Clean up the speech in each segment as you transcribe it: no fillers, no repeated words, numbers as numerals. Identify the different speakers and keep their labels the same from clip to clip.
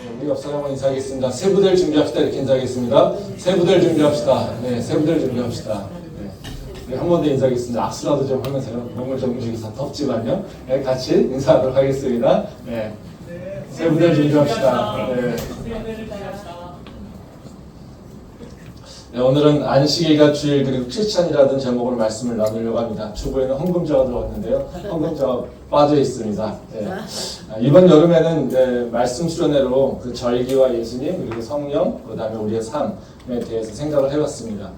Speaker 1: 우리 옆사람 한번 인사하겠습니다. 세부될 준비합시다. 이렇게 인사하겠습니다. 세부될 준비합시다. 네, 세부될 준비합시다. 네, 한 번 더 인사하겠습니다. 악수라도 좀 하면서요. 너무 정직해서 덥지만요. 네, 같이 인사하도록 하겠습니다. 네, 세부될 준비합시다. 네. 네, 오늘은 안식일과 주일 그리고 크리스찬이라는 제목으로 말씀을 나누려고 합니다. 주부에는 헌금자가 들어왔는데요. 헌금자가 빠져 있습니다. 네. 이번 여름에는 말씀 수련회로 그 절기와 예수님 그리고 성령 그다음에 우리의 삶에 대해서 생각을 해봤습니다.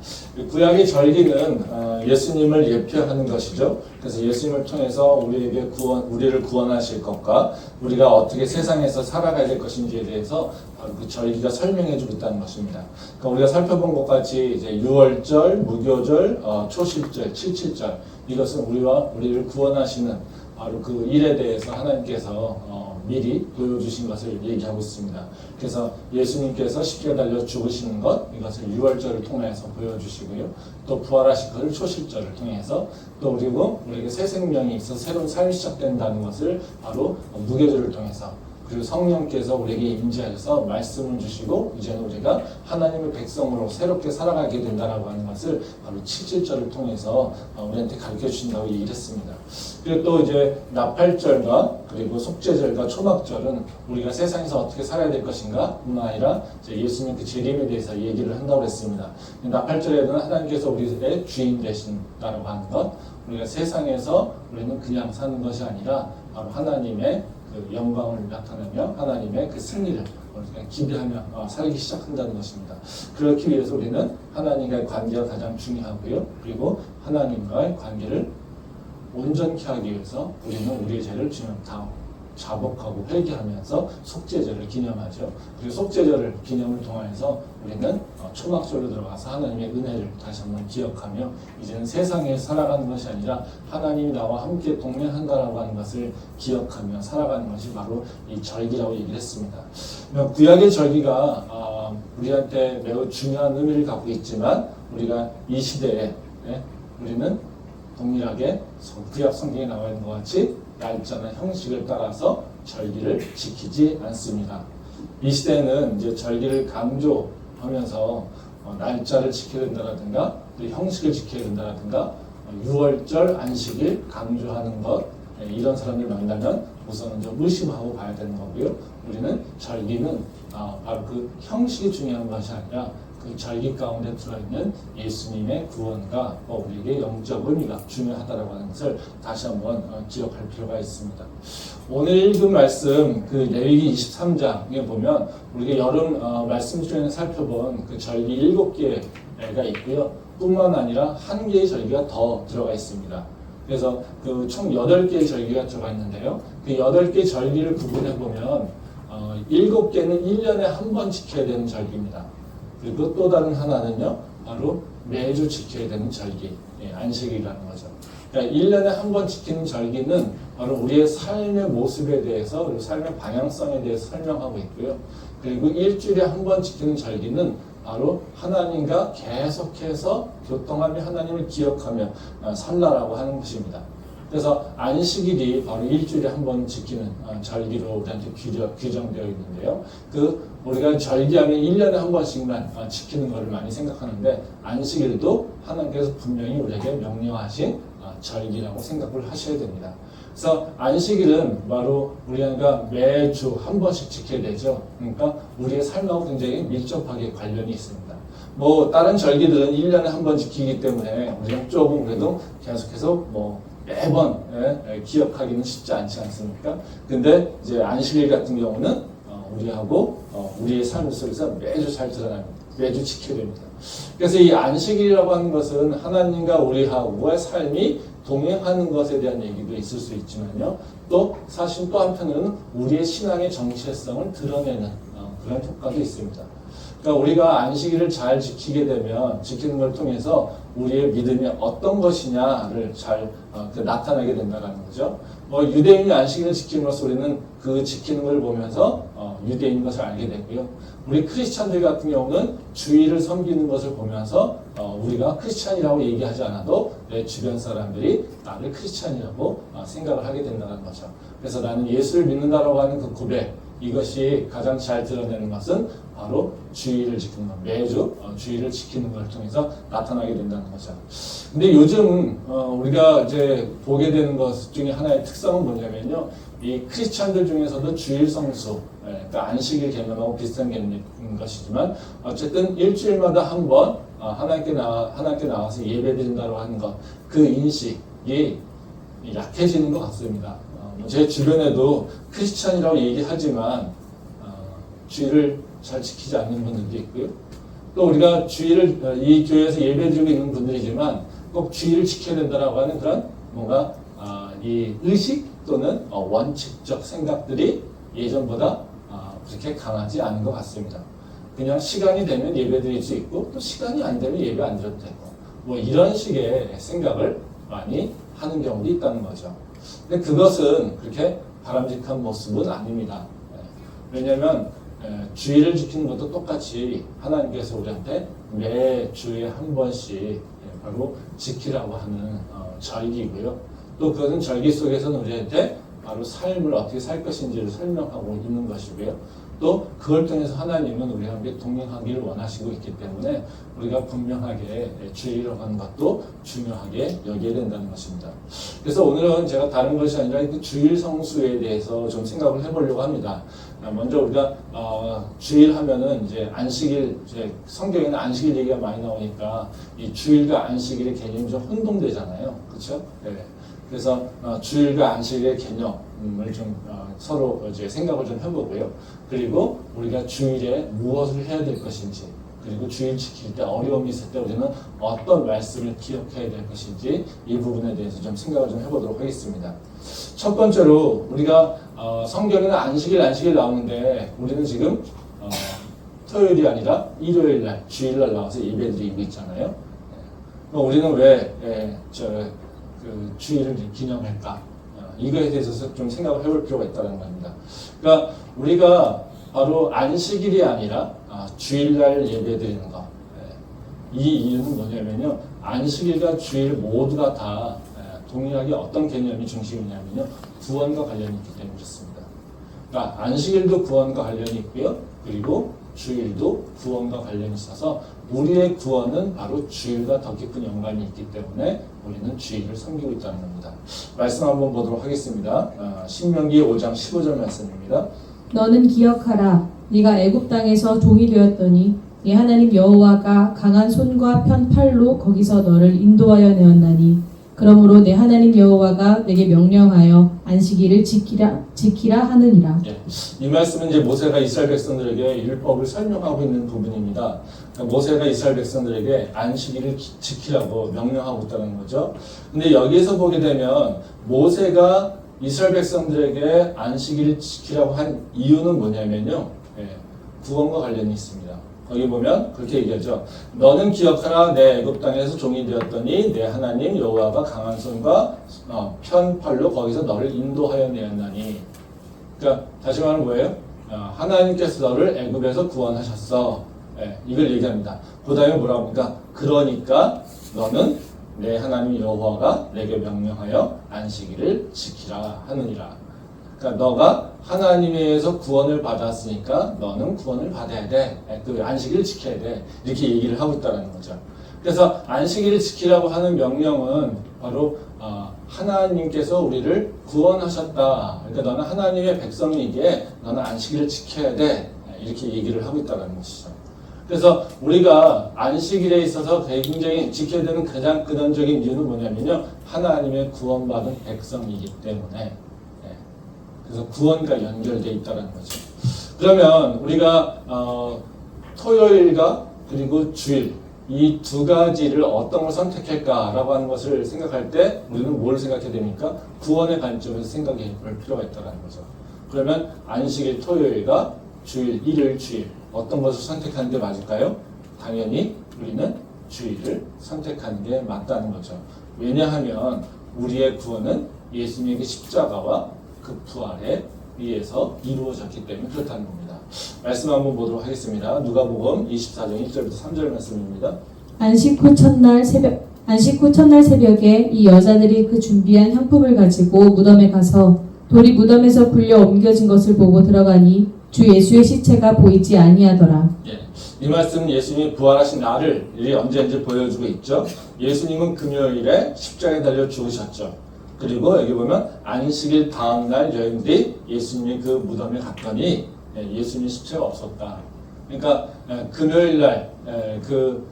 Speaker 1: 구약의 절기는 예수님을 예표하는 것이죠. 그래서 예수님을 통해서 우리를 구원하실 것과 우리가 어떻게 세상에서 살아가야 될 것인지에 대해서 그 절기가 설명해주고 있다는 것입니다. 그러니까 우리가 살펴본 것 같이 이제 유월절, 무교절, 초실절, 칠칠절 이것은 우리를 구원하시는 바로 그 일에 대해서 하나님께서 미리 보여주신 것을 얘기하고 있습니다. 그래서 예수님께서 십자가에 달려 죽으시는 것 이것을 유월절을 통해서 보여주시고요. 또 부활하신 것을 초실절을 통해서 또 그리고 우리에게 새 생명이 있어 새로운 삶이 시작된다는 것을 바로 무교절을 통해서 그리고 성령께서 우리에게 임재하셔서 말씀을 주시고 이제는 우리가 하나님의 백성으로 새롭게 살아가게 된다라고 하는 것을 바로 칠칠절을 통해서 우리한테 가르쳐 주신다고 얘기를 했습니다. 그리고 또 이제 나팔절과 그리고 속죄절과 초막절은 우리가 세상에서 어떻게 살아야 될 것인가 뿐만 아니라 예수님 그 재림에 대해서 얘기를 한다고 했습니다. 나팔절에는 하나님께서 우리의 주인 되신다라고 하는 것 우리가 세상에서 우리는 그냥 사는 것이 아니라 바로 하나님의 그 영광을 나타내며 하나님의 그 승리를 우리가 기대하며 살기 시작한다는 것입니다. 그렇기 위해서 우리는 하나님과의 관계가 가장 중요하고요. 그리고 하나님과의 관계를 온전케 하기 위해서 우리는 우리의 죄를 주님 다 자복하고 회개하면서 속죄절을 기념하죠. 그리고 속죄절을 기념을 통해서 우리는 초막절로 들어가서 하나님의 은혜를 다시 한번 기억하며 이제는 세상에 살아가는 것이 아니라 하나님이 나와 함께 동행한다라고 하는 것을 기억하며 살아가는 것이 바로 이 절기라고 얘기를 했습니다. 구약의 절기가 우리한테 매우 중요한 의미를 갖고 있지만 우리가 이 시대에 우리는 동일하게 구약 성경에 나와 있는 것 같이 날짜나 형식을 따라서 절기를 지키지 않습니다. 이 시대에는 이제 절기를 강조하면서 날짜를 지켜야 된다라든가 또 형식을 지켜야 된다라든가 유월절 안식일 강조하는 것 이런 사람들 만나면 우선은 좀 의심하고 봐야 되는 거고요. 우리는 절기는 바로 그 형식이 중요한 것이 아니라 그 절기 가운데 들어있는 예수님의 구원과 우리에게 영적 의미가 중요하다고 하는 것을 다시 한번 기억할 필요가 있습니다. 오늘 읽은 말씀 그 레위기 23장에 보면 우리가 여름 말씀 중에 살펴본 그 절기 7개가 있고요. 뿐만 아니라 한 개의 절기가 더 들어가 있습니다. 그래서 그 총 8개의 절기가 들어가 있는데요. 그 8개 절기를 구분해 보면 7개는 1년에 한 번 지켜야 되는 절기입니다. 그리고 또 다른 하나는요, 바로 매주 지켜야 되는 절기, 안식이라는 거죠. 그러니까 1년에 한 번 지키는 절기는 바로 우리의 삶의 모습에 대해서, 그리고 삶의 방향성에 대해서 설명하고 있고요. 그리고 일주일에 한 번 지키는 절기는 바로 하나님과 계속해서 교통하며 하나님을 기억하며 살라라고 하는 것입니다. 그래서 안식일이 바로 일주일에 한 번 지키는 절기로 우리한테 규정되어 있는데요. 우리가 절기하면 1년에 한 번씩만 지키는 것을 많이 생각하는데 안식일도 하나님께서 분명히 우리에게 명령하신 절기라고 생각을 하셔야 됩니다. 그래서 안식일은 바로 우리가 매주 한 번씩 지켜야 되죠. 그러니까 우리의 삶하고 굉장히 밀접하게 관련이 있습니다. 다른 절기들은 1년에 한 번 지키기 때문에 우리가 조금 그래도 계속해서 매번 기억하기는 쉽지 않지 않습니까? 근데 이제 안식일 같은 경우는 우리하고 우리의 삶 속에서 매주 잘 드러납니다. 매주 지켜야 됩니다. 그래서 이 안식일이라고 하는 것은 하나님과 우리하고의 삶이 동행하는 것에 대한 얘기도 있을 수 있지만요. 또 사실 또 한편으로는 우리의 신앙의 정체성을 드러내는 그런 효과도 있습니다. 그러니까 우리가 안식일을 잘 지키게 되면 지키는 걸 통해서 우리의 믿음이 어떤 것이냐를 잘 나타나게 된다는 거죠. 유대인이 안식일을 지킴으로써 우리는 그 지키는 걸 보면서 유대인인 것을 알게 되고요. 우리 크리스찬들 같은 경우는 주일을 섬기는 것을 보면서 우리가 크리스찬이라고 얘기하지 않아도 내 주변 사람들이 나를 크리스찬이라고 생각을 하게 된다는 거죠. 그래서 나는 예수를 믿는다라고 하는 그 고백 이것이 가장 잘 드러내는 것은 바로 주의를 지키는 것, 매주 주의를 지키는 걸 통해서 나타나게 된다는 거죠. 근데 요즘 우리가 이제 보게 되는 것 중에 하나의 특성은 뭐냐면요, 이 크리스찬들 중에서도 주일 성수, 그러니까 안식일 개념하고 비슷한 개념인 것이지만 어쨌든 일주일마다 한 번 하나님께 나와서 예배드린다고 하는 것, 그 인식이 약해지는 것 같습니다. 제 주변에도 크리스찬이라고 얘기하지만 주일을 잘 지키지 않는 분들도 있고요. 또 우리가 주일을 이 교회에서 예배드리고 있는 분들이지만 꼭 주일을 지켜야 된다라고 하는 그런 뭔가 이 의식 또는 원칙적 생각들이 예전보다 그렇게 강하지 않은 것 같습니다. 그냥 시간이 되면 예배드릴 수 있고 또 시간이 안 되면 예배 안 드려도 되고 뭐 이런 식의 생각을 많이 하는 경우도 있다는 거죠. 근데 그것은 그렇게 바람직한 모습은 아닙니다. 왜냐하면 주일을 지키는 것도 똑같이 하나님께서 우리한테 매 주에 한 번씩 바로 지키라고 하는 절기이고요. 또 그것은 절기 속에서는 우리한테 바로 삶을 어떻게 살 것인지를 설명하고 있는 것이고요. 또 그걸 통해서 하나님은 우리와 함께 동행하기를 원하시고 있기 때문에 우리가 분명하게 주의라고 하는 것도 중요하게 여겨야 된다는 것입니다. 그래서 오늘은 제가 다른 것이 아니라 그 주일 성수에 대해서 좀 생각을 해보려고 합니다. 먼저 우리가 주일 하면은 이제 안식일, 이제 성경에는 안식일 얘기가 많이 나오니까 이 주일과 안식일의 개념이 좀 혼동되잖아요, 그렇죠? 네. 그래서 주일과 안식일의 개념을 좀 서로 이제 생각을 좀 해보고요. 그리고 우리가 주일에 무엇을 해야 될 것인지, 그리고 주일 지킬 때 어려움이 있을 때 우리는 어떤 말씀을 기억해야 될 것인지 이 부분에 대해서 좀 생각을 좀 해보도록 하겠습니다. 첫 번째로 우리가 성경에는 안식일 나오는데 우리는 지금 토요일이 아니라 일요일 날, 주일 날 나와서 예배드리고 있잖아요. 우리는 왜 그 주일을 기념할까? 이거에 대해서 좀 생각을 해볼 필요가 있다는 겁니다. 그러니까 우리가 바로 안식일이 아니라 주일날 예배드리는 것. 이 이유는 뭐냐면요, 안식일과 주일 모두가 다 동일하게 어떤 개념이 중심이냐면요, 구원과 관련이 있기 때문에 그렇습니다. 그러니까 안식일도 구원과 관련이 있고요, 그리고 주일도 구원과 관련이 있어서 우리의 구원은 바로 주일과 더 깊은 연관이 있기 때문에 우리는 주일을 섬기고 있다는 겁니다. 말씀 한번 보도록 하겠습니다. 신명기 5장 15절 말씀입니다.
Speaker 2: 너는 기억하라. 네가 애굽 땅에서 종이 되었더니 네 하나님 여호와가 강한 손과 편 팔로 거기서 너를 인도하여 내었나니 그러므로 내 하나님 여호와가 내게 명령하여 안식일을 지키라 하느니라.
Speaker 1: 이 말씀은 이제 모세가 이스라엘 백성들에게 율법을 설명하고 있는 부분입니다. 그러니까 모세가 이스라엘 백성들에게 안식일을 지키라고 명령하고 있다는 거죠. 근데 여기에서 보게 되면 모세가 이스라엘 백성들에게 안식일을 지키라고 한 이유는 뭐냐면요, 구원과 관련이 있습니다. 거기 보면 그렇게 얘기하죠. 너는 기억하라. 내 애굽 땅에서 종이 되었더니 내 하나님 여호와가 강한 손과 편 팔로 거기서 너를 인도하여 내었나니. 그러니까 다시 말하면 뭐예요? 하나님께서 너를 애굽에서 구원하셨어. 이걸 얘기합니다. 그 다음에 뭐라고 합니까? 그러니까 너는 내 하나님 여호와가 내게 명령하여 안식일을 지키라 하느니라. 그러니까 너가 하나님에 의해서 구원을 받았으니까 너는 구원을 받아야 돼. 그 안식일을 지켜야 돼. 이렇게 얘기를 하고 있다는 거죠. 그래서 안식일을 지키라고 하는 명령은 바로 하나님께서 우리를 구원하셨다. 그러니까 너는 하나님의 백성이기에 너는 안식일을 지켜야 돼. 이렇게 얘기를 하고 있다는 것이죠. 그래서 우리가 안식일에 있어서 굉장히 지켜야 되는 가장 근원적인 이유는 뭐냐면요, 하나님의 구원받은 백성이기 때문에, 그래서 구원과 연결되어 있다는 거죠. 그러면 우리가 토요일과 그리고 주일 이 두 가지를 어떤 걸 선택할까라고 하는 것을 생각할 때 우리는 뭘 생각해야 됩니까? 구원의 관점에서 생각해 볼 필요가 있다는 거죠. 그러면 안식일 토요일과 주일, 일요일, 주일 어떤 것을 선택하는 게 맞을까요? 당연히 우리는 주일을 선택하는 게 맞다는 거죠. 왜냐하면 우리의 구원은 예수님의 그 십자가와 그 부활에 의해서 이루어졌기 때문에 그렇다는 겁니다. 말씀 한번 보도록 하겠습니다. 누가복음 24장 1절부터 3절 말씀입니다.
Speaker 2: 안식 후 첫날 새벽에 이 여자들이 그 준비한 향품을 가지고 무덤에 가서 돌이 무덤에서 굴려 옮겨진 것을 보고 들어가니 주 예수의 시체가 보이지 아니하더라.
Speaker 1: 예. 이 말씀은 예수님이 부활하신 날을 언제 보여주고 있죠. 예수님은 금요일에 십자가에 달려 죽으셨죠. 그리고 여기 보면 안식일 다음 날 여인들이 예수님의 그 무덤에 갔더니 예수님 시체가 없었다. 그러니까 금요일 날그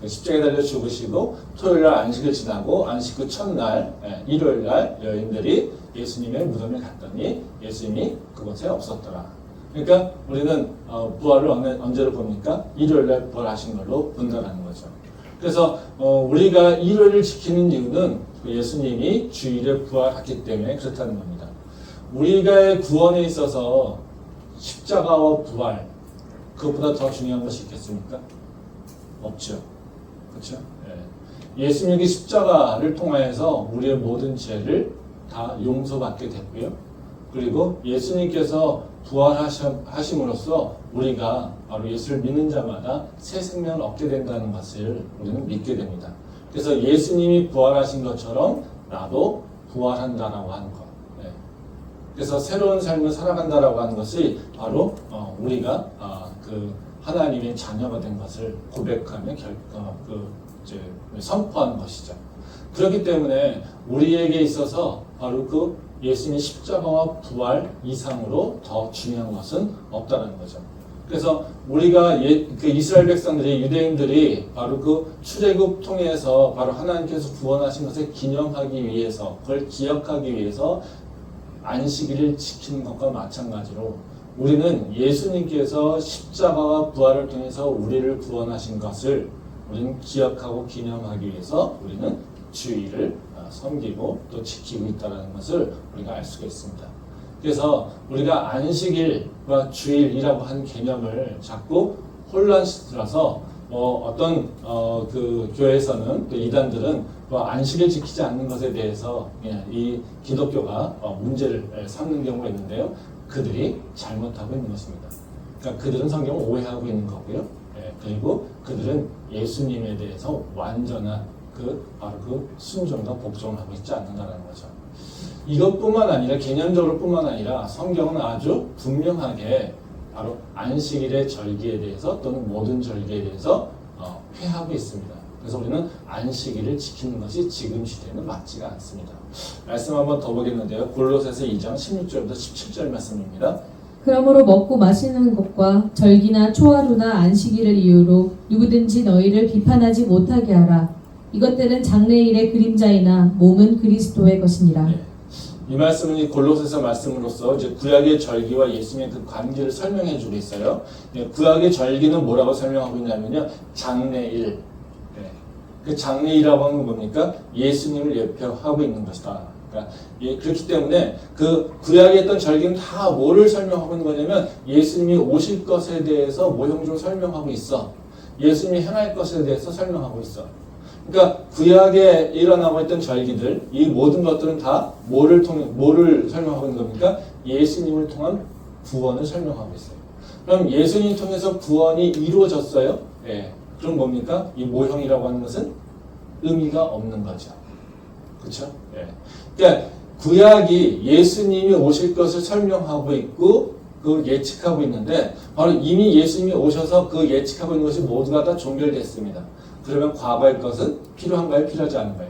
Speaker 1: 십자가에 달려 죽으시고 토요일 날 안식을 지나고 안식 후 첫날 일요일 날 여인들이 예수님의 무덤에 갔더니 예수님이 그곳에 없었더라. 그러니까 우리는 부활을 언제로 봅니까? 일요일 날 부활하신 걸로 본다는 거죠. 그래서 우리가 일요일을 지키는 이유는 예수님이 주일에 부활했기 때문에 그렇다는 겁니다. 우리가의 구원에 있어서 십자가와 부활, 그것보다 더 중요한 것이 있겠습니까? 없죠. 그렇죠? 예수님이 십자가를 통하여서 우리의 모든 죄를 다 용서받게 됐고요. 그리고 예수님께서 부활하심으로써 우리가 바로 예수를 믿는 자마다 새 생명을 얻게 된다는 것을 우리는 믿게 됩니다. 그래서 예수님이 부활하신 것처럼 나도 부활한다라고 하는 것. 그래서 새로운 삶을 살아간다라고 하는 것이 바로 우리가 그 하나님의 자녀가 된 것을 고백하며 선포하는 것이죠. 그렇기 때문에 우리에게 있어서 바로 그 예수님의 십자가와 부활 이상으로 더 중요한 것은 없다는 거죠. 그래서 우리가 그 이스라엘 백성들이 유대인들이 바로 그 출애굽 통해서 바로 하나님께서 구원하신 것을 기념하기 위해서 그걸 기억하기 위해서 안식일을 지키는 것과 마찬가지로 우리는 예수님께서 십자가와 부활을 통해서 우리를 구원하신 것을 우리는 기억하고 기념하기 위해서 우리는 주일을 섬기고 또 지키고 있다는 것을 우리가 알 수가 있습니다. 그래서 우리가 안식일과 주일이라고 하는 개념을 자꾸 혼란시켜서 어떤 그 교회에서는 또 이단들은 안식일 지키지 않는 것에 대해서 이 기독교가 문제를 삼는 경우가 있는데요. 그들이 잘못하고 있는 것입니다. 그러니까 그들은 성경을 오해하고 있는 거고요. 그리고 그들은 예수님에 대해서 완전한 바로 그 순종과 복종을 하고 있지 않는다는 거죠. 이것뿐만 아니라 개념적으로 뿐만 아니라 성경은 아주 분명하게 바로 안식일의 절기에 대해서 또는 모든 절기에 대해서 회하고 있습니다. 그래서 우리는 안식일을 지키는 것이 지금 시대에는 맞지가 않습니다. 말씀 한번 더 보겠는데요. 골로새서 2장 16절부터 17절 말씀입니다.
Speaker 2: 그러므로 먹고 마시는 것과 절기나 초하루나 안식일을 이유로 누구든지 너희를 비판하지 못하게 하라. 이것들은 장래일의 그림자이나 몸은 그리스도의 것이니라.
Speaker 1: 네. 이 말씀은 이 골로새서 말씀으로써 이제 구약의 절기와 예수님의 그 관계를 설명해 주고 있어요. 구약의 절기는 뭐라고 설명하고 있냐면요. 장래일. 그 장래일이라고 하는 건 뭡니까? 예수님을 예표하고 있는 것이다. 그러니까 그렇기 때문에 그 구약에 했던 절기는 다 뭐를 설명하고 있는 거냐면 예수님이 오실 것에 대해서 모형적으로 설명하고 있어. 예수님이 행할 것에 대해서 설명하고 있어. 그러니까 구약에 일어나고 있던 절기들, 이 모든 것들은 다 뭐를 설명하고 있는 겁니까? 예수님을 통한 구원을 설명하고 있어요. 그럼 예수님 통해서 구원이 이루어졌어요? 예. 그럼 뭡니까? 이 모형이라고 하는 것은 의미가 없는 거죠. 그렇죠? 예. 그러니까 구약이 예수님이 오실 것을 설명하고 있고 그 예측하고 있는데 바로 이미 예수님이 오셔서 그 예측하고 있는 것이 모두가 다 종결됐습니다. 그러면 과거의 것은 필요한가요? 필요하지 않은가요?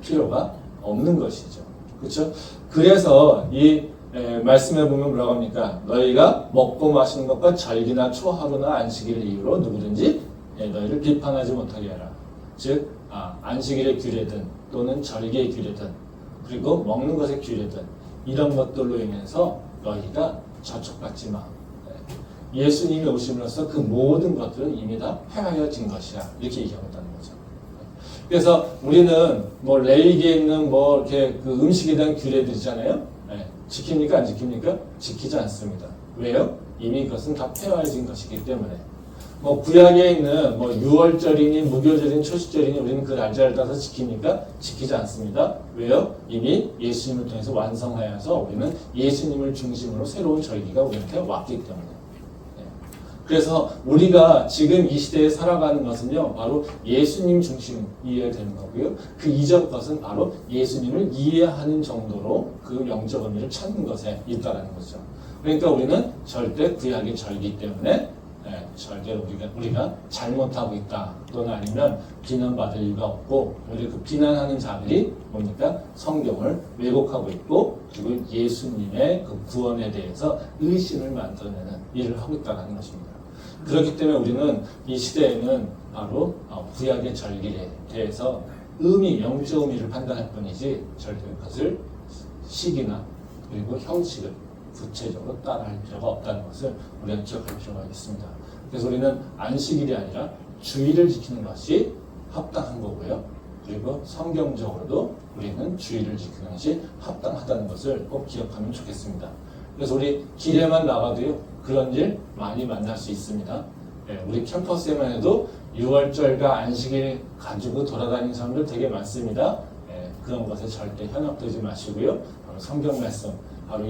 Speaker 1: 필요가 없는 것이죠. 그렇죠? 그래서 이 말씀에 보면 뭐라고 합니까? 너희가 먹고 마시는 것과 절기나 초하루나 안식일을 이유로 누구든지 너희를 비판하지 못하게 하라. 즉 안식일의 규례든 또는 절기의 규례든 그리고 먹는 것의 규례든 이런 것들로 인해서 너희가 저촉받지 마. 예수님이 오심으로써 그 모든 것들은 이미 다 폐하여진 것이야. 이렇게 얘기하고 있다는 거죠. 그래서 우리는 뭐 레위기에 있는 뭐 이렇게 그 음식에 대한 규례들이잖아요. 지킵니까? 안 지킵니까? 지키지 않습니다. 왜요? 이미 그것은 다 폐하여진 것이기 때문에. 뭐 구약에 있는 뭐 유월절이니 무교절이니 초시절이니 우리는 그 날짜를 따라서 지킵니까? 지키지 않습니다. 왜요? 이미 예수님을 통해서 완성하여서 우리는 예수님을 중심으로 새로운 절기가 우리한테 왔기 때문에. 그래서 우리가 지금 이 시대에 살아가는 것은요, 바로 예수님 중심이어야 되는 거고요. 그 이전 것은 바로 예수님을 이해하는 정도로 그 영적 의미를 찾는 것에 있다라는 거죠. 그러니까 우리는 절대 구약의 절기 때문에 절대 우리가 잘못하고 있다 또는 아니면 비난받을 이유가 없고 오히려 그 비난하는 자들이 뭡니까? 성경을 왜곡하고 있고 그리고 예수님의 그 구원에 대해서 의심을 만들어내는 일을 하고 있다는 것입니다. 그렇기 때문에 우리는 이 시대에는 바로 구약의 절기에 대해서 영적 의미를 판단할 뿐이지 절대 그것을 시기나 그리고 형식을 구체적으로 따라할 필요가 없다는 것을 우리가 기억할 필요가 있습니다. 그래서 우리는 안식일이 아니라 주일을 지키는 것이 합당한 거고요. 그리고 성경적으로도 우리는 주일을 지키는 것이 합당하다는 것을 꼭 기억하면 좋겠습니다. 그래서 우리 길에만 나가도요, 그런 일 많이 만날 수 있습니다. 우리 캠퍼스에만 해도 6월절과 안식일 가지고 돌아다니는 사람들 되게 많습니다. 그런 것에 절대 현혹되지 마시고요. 바로 성경 말씀, 바로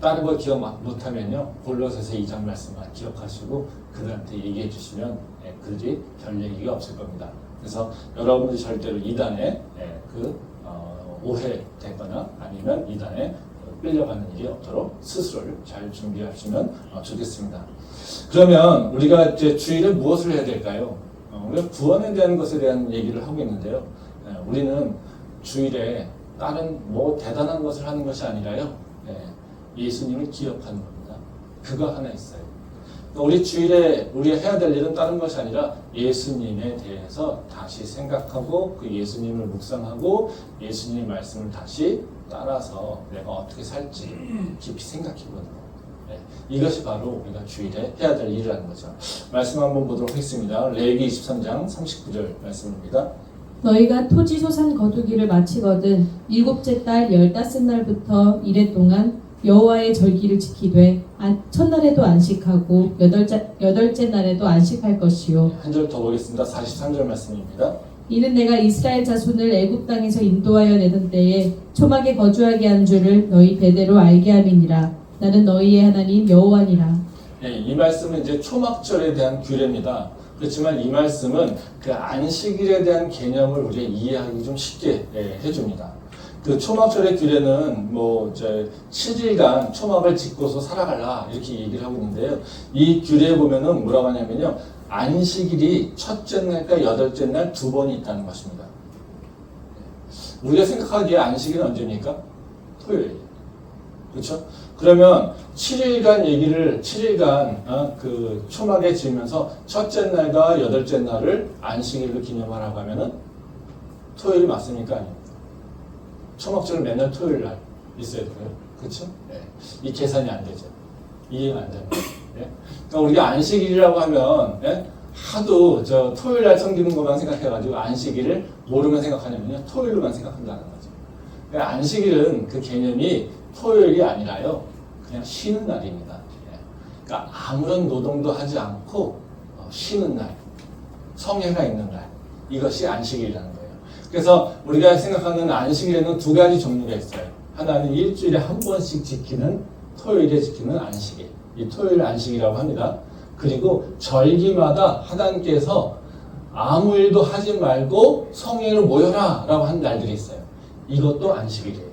Speaker 1: 다른 거 기억 못하면요, 골로새서 2장 말씀만 기억하시고 그들한테 얘기해 주시면 그들이 별 얘기가 없을 겁니다. 그래서 여러분들이 절대로 이단에 오해되거나 아니면 이단에 끌려가는 일이 없도록 스스로를 잘 준비하시면 좋겠습니다. 그러면 우리가 이제 주일에 무엇을 해야 될까요? 우리가 구원에 대한 것에 대한 얘기를 하고 있는데요. 우리는 주일에 다른 대단한 것을 하는 것이 아니라요. 예수님을 기억하는 겁니다. 그거 하나 있어요. 우리 주일에 우리가 해야 될 일은 다른 것이 아니라 예수님에 대해서 다시 생각하고 그 예수님을 묵상하고 예수님의 말씀을 다시 따라서 내가 어떻게 살지 깊이 생각해보는 거. 이것이 바로 우리가 주일에 해야 될 일이라는 거죠. 말씀 한번 보도록 하겠습니다. 레위기 23장 39절 말씀입니다.
Speaker 2: 너희가 토지 소산 거두기를 마치거든 일곱째 달 15날부터 이래 동안 여호와의 절기를 지키되 첫날에도 안식하고 여덟째 날에도 안식할 것이요.
Speaker 1: 한 절 더 보겠습니다. 43절 말씀입니다.
Speaker 2: 이는 내가 이스라엘 자손을 애굽 땅에서 인도하여 내던 때에 초막에 거주하게 한 줄을 너희 대대로 알게 함이니라. 나는 너희의 하나님 여호와니라.
Speaker 1: 이 말씀은 이제 초막절에 대한 규례입니다. 그렇지만 이 말씀은 그 안식일에 대한 개념을 우리가 이해하기 좀 쉽게 해줍니다. 그 초막절의 규례는 7일간 초막을 짓고서 살아가라 이렇게 얘기를 하고 있는데요. 이 규례에 보면은 뭐라고 하냐면요. 안식일이 첫째 날과 여덟째 날 두 번이 있다는 것입니다. 우리가 생각하기에 안식일은 언제입니까? 토요일. 그렇죠? 그러면 7일간 그 초막에 지으면서 첫째 날과 여덟째 날을 안식일로 기념하라고 하면은 토요일이 맞습니까? 아닙니까? 초막절은 맨날 토요일 날 있어야 돼요. 그렇죠? 이 계산이 안 되죠. 이해가 안 됩니다. 그러니까 우리가 안식일이라고 하면 하도 토요일 날 섬기는 것만 생각해가지고 안식일을 뭐로만 생각하냐면요. 토요일로만 생각한다는 거죠. 그러니까 안식일은 그 개념이 토요일이 아니라요. 그냥 쉬는 날입니다. 그러니까 아무런 노동도 하지 않고 쉬는 날, 성회가 있는 날. 이것이 안식일이라는 거예요. 그래서 우리가 생각하는 안식일에는 두 가지 종류가 있어요. 하나는 일주일에 한 번씩 지키는 토요일에 지키는 안식일. 이 토요일 안식이라고 합니다. 그리고 절기마다 하나님께서 아무 일도 하지 말고 성회로 모여라 라고 하는 날들이 있어요. 이것도 안식일이에요.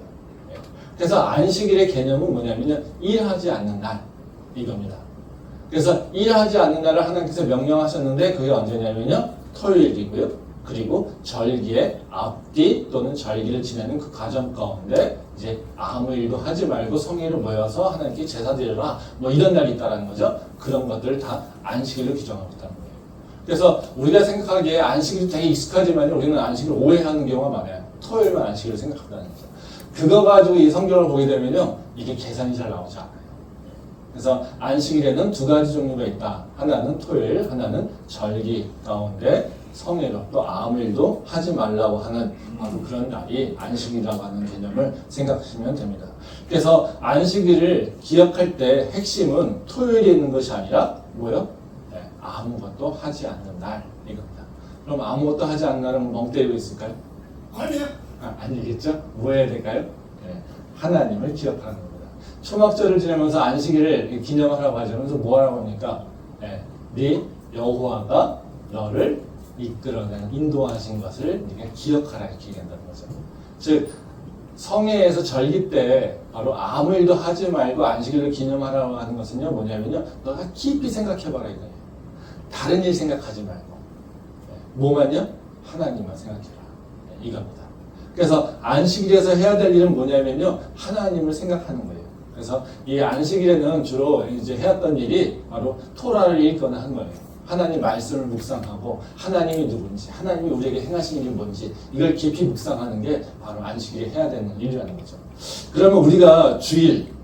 Speaker 1: 그래서 안식일의 개념은 뭐냐면요. 일하지 않는 날 이겁니다. 그래서 일하지 않는 날을 하나님께서 명령하셨는데 그게 언제냐면요. 토요일이고요. 그리고 절기의 앞뒤 또는 절기를 지내는 그 과정 가운데 이제 아무 일도 하지 말고 성회로 모여서 하나님께 제사 드려라 이런 날이 있다는 거죠. 그런 것들을 다 안식일로 규정하고 있다는 거예요. 그래서 우리가 생각하기에 안식일이 되게 익숙하지만 우리는 안식일을 오해하는 경우가 많아요. 토요일만 안식일을 생각한다는 거죠. 그거 가지고 이 성경을 보게 되면요. 이게 계산이 잘 나오지 않아요. 그래서 안식일에는 두 가지 종류가 있다. 하나는 토요일, 하나는 절기 가운데 성회로 또 아무 일도 하지 말라고 하는 바로 그런 날이 안식일이라고 하는 개념을 생각하시면 됩니다. 그래서 안식일을 기억할 때 핵심은 토요일에 있는 것이 아니라 뭐요? 아무것도 하지 않는 날 이겁니다. 그럼 아무것도 하지 않는 날은 멍 때리고 있을까요? 아니요. 아니겠죠? 뭐 해야 될까요? 하나님을 기억하는 겁니다. 초막절을 지내면서 안식일을 기념하라고 하면서 뭐 하라고 합니까? 네 여호와가 너를 이끌어내는 인도하신 것을 네가 기억하라 이렇게 얘기한다는 거죠. 즉 성회에서 절기 때 바로 아무 일도 하지 말고 안식일을 기념하라고 하는 것은요, 뭐냐면요, 너가 깊이 생각해봐라 이거예요. 다른 일 생각하지 말고. 뭐만요? 하나님만 생각해라. 이겁니다. 그래서 안식일에서 해야 될 일은 뭐냐면요, 하나님을 생각하는 거예요. 그래서 이 안식일에는 주로 이제 해왔던 일이 바로 토라를 읽거나 한 거예요. 하나님 말씀을 묵상하고 하나님이 누군지, 하나님이 우리에게 행하신 일이 뭔지 이걸 깊이 묵상하는 게 바로 안식일에 해야 되는 일이라는 거죠. 그러면 우리가 주일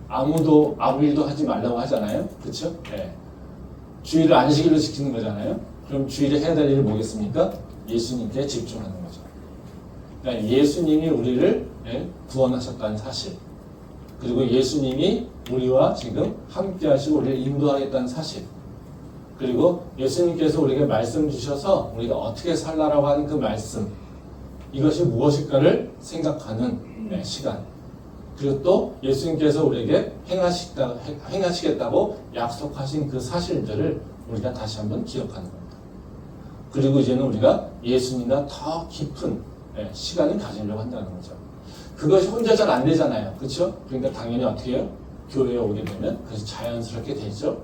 Speaker 1: 아무 일도 하지 말라고 하잖아요, 그렇죠? 주일을 안식일로 지키는 거잖아요. 그럼 주일에 해야 될 일이 뭐겠습니까? 예수님께 집중하는 거죠. 그러니까 예수님이 우리를 구원하셨다는 사실, 그리고 예수님이 우리와 지금 함께 하시고 우리를 인도하겠다는 사실, 그리고 예수님께서 우리에게 말씀 주셔서 우리가 어떻게 살라라고 하는 그 말씀, 이것이 무엇일까를 생각하는 시간, 그리고 또 예수님께서 우리에게 행하시겠다고 약속하신 그 사실들을 우리가 다시 한번 기억하는 겁니다. 그리고 이제는 우리가 예수님과 더 깊은 시간을 가지려고 한다는 거죠. 그것이 혼자 잘 안 되잖아요. 그렇죠? 그러니까 당연히 어떻게 해요? 교회에 오게 되면 그것이 자연스럽게 되죠.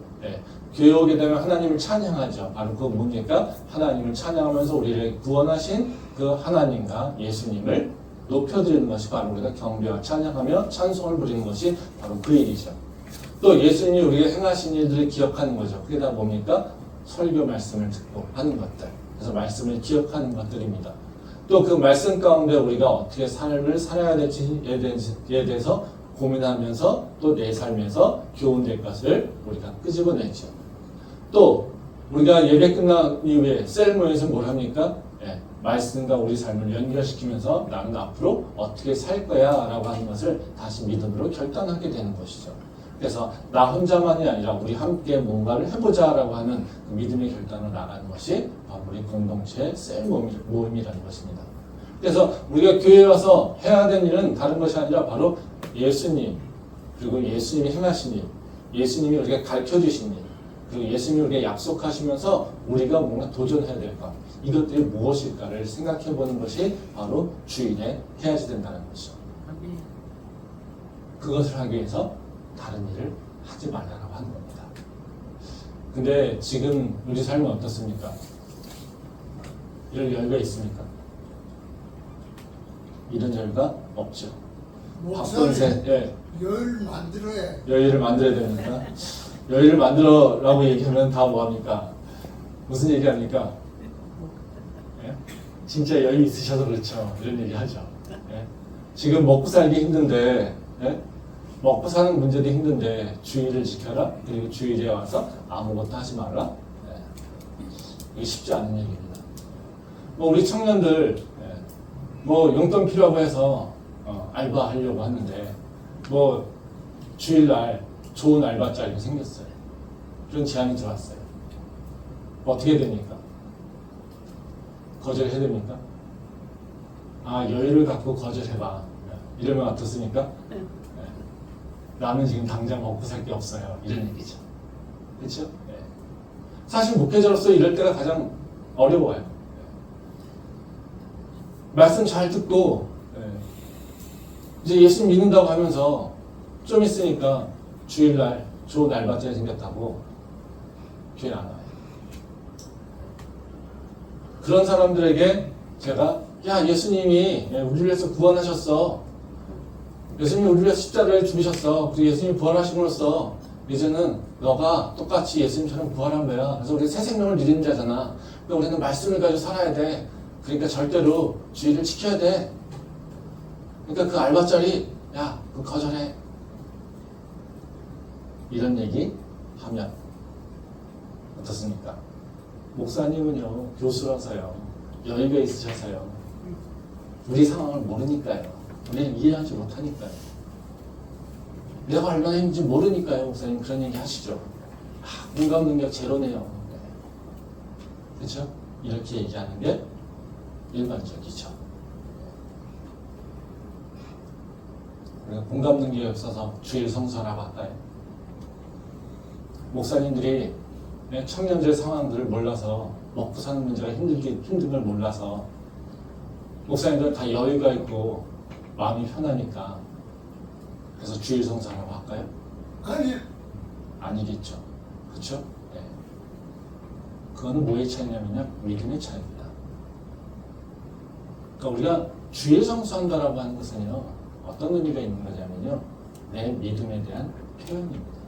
Speaker 1: 교회에 오게 되면 하나님을 찬양하죠. 바로 그 뭡니까? 하나님을 찬양하면서 우리를 구원하신 그 하나님과 예수님을 높여드리는 것이 바로 우리가 경배와 찬양하며 찬송을 부리는 것이 바로 그 일이죠. 또 예수님이 우리가 행하신 일들을 기억하는 거죠. 그게 다 뭡니까? 설교 말씀을 듣고 하는 것들. 그래서 말씀을 기억하는 것들입니다. 또 그 말씀 가운데 우리가 어떻게 삶을 살아야 될지에 대해서 고민하면서 또 내 삶에서 교훈될 것을 우리가 끄집어내죠. 또 우리가 예배 끝난 이후에 셀 모임에서 뭘 합니까? 말씀과 우리 삶을 연결시키면서 나는 앞으로 어떻게 살 거야 라고 하는 것을 다시 믿음으로 결단하게 되는 것이죠. 그래서 나 혼자만이 아니라 우리 함께 뭔가를 해보자 라고 하는 그 믿음의 결단을 나가는 것이 바로 우리 공동체의 셀 모임이라는 것입니다. 그래서 우리가 교회에 와서 해야 되는 일은 다른 것이 아니라 바로 예수님, 그리고 예수님이 행하신 일, 예수님이 우리가 가르쳐주신 일, 그리고 예수님이 우리에게 약속하시면서 우리가 뭔가 도전해야 될 것, 이것들이 무엇일까를 생각해보는 것이 바로 주일에 해야지 된다는 것이죠. 그것을 하기 위해서 다른 일을 하지 말라고 하는 겁니다. 근데 지금 우리 삶은 어떻습니까? 이런 여유가 있습니까? 이런 여유가 없죠. 바쁜
Speaker 3: 여유를 만들어야
Speaker 1: 여유를 만들어야 됩니까? 여유를 만들어라고 얘기하면 다 뭐합니까? 무슨 얘기합니까? 진짜 여유 있으셔서 그렇죠. 이런 얘기 하죠. 지금 먹고 살기 힘든데, 먹고 사는 문제도 힘든데 주일을 지켜라. 그리고 주일에 와서 아무것도 하지 말라. 이게 쉽지 않은 얘기입니다. 뭐 우리 청년들 뭐 용돈 필요하고 해서 알바하려고 하는데 뭐 주일날 좋은 알바 자리가 생겼어요. 그런 제안이 들어왔어요. 어떻게 됩니까? 거절해야 됩니까? 여유를 갖고 거절해봐. 이러면 어떻습니까? 나는 지금 당장 먹고 살 게 없어요. 이런 얘기죠. 그렇죠? 사실 목회자로서 이럴 때가 가장 어려워요. 말씀 잘 듣고 이제 예수 믿는다고 하면서 좀 있으니까 주일날 좋은 알바자리 생겼다고 교회 안 와요. 그런 사람들에게 제가 예수님이 우리를 위해서 구원하셨어. 예수님이 우리를 위해서 십자가를 죽으셨어. 그리고 예수님이 부활하심으로써 이제는 너가 똑같이 예수님처럼 부활한 거야. 그래서 우리 새 생명을 누리는 자잖아. 그러니까 우리는 말씀을 가지고 살아야 돼. 그러니까 절대로 주의를 지켜야 돼. 그러니까 그 알바자리 그거 거절해. 이런 얘기 하면 어떻습니까? 목사님은요, 교수라서요, 여유가 있으셔서요, 우리 상황을 모르니까요, 우리를 이해하지 못하니까요, 내가 얼마나 힘든지 모르니까요. 목사님 그런 얘기 하시죠. 공감 능력 제로네요. 그렇죠? 이렇게 얘기하는 게 일반적이죠. 우리가 공감 능력이 없어서 주일 성수하라고 할까요? 목사님들이 청년들의 상황들을 몰라서 먹고 사는 문제가 힘든 걸 몰라서 목사님들은 다 여유가 있고 마음이 편하니까 그래서 주일 성수하라고 할까요?
Speaker 3: 아니,
Speaker 1: 아니겠죠. 그렇죠? 네. 그거는 뭐의 차이냐면요, 믿음의 차이입니다. 그러니까 우리가 주일 성수한다라고 하는 것은요, 어떤 의미가 있는 거냐면요, 내 믿음에 대한 표현입니다.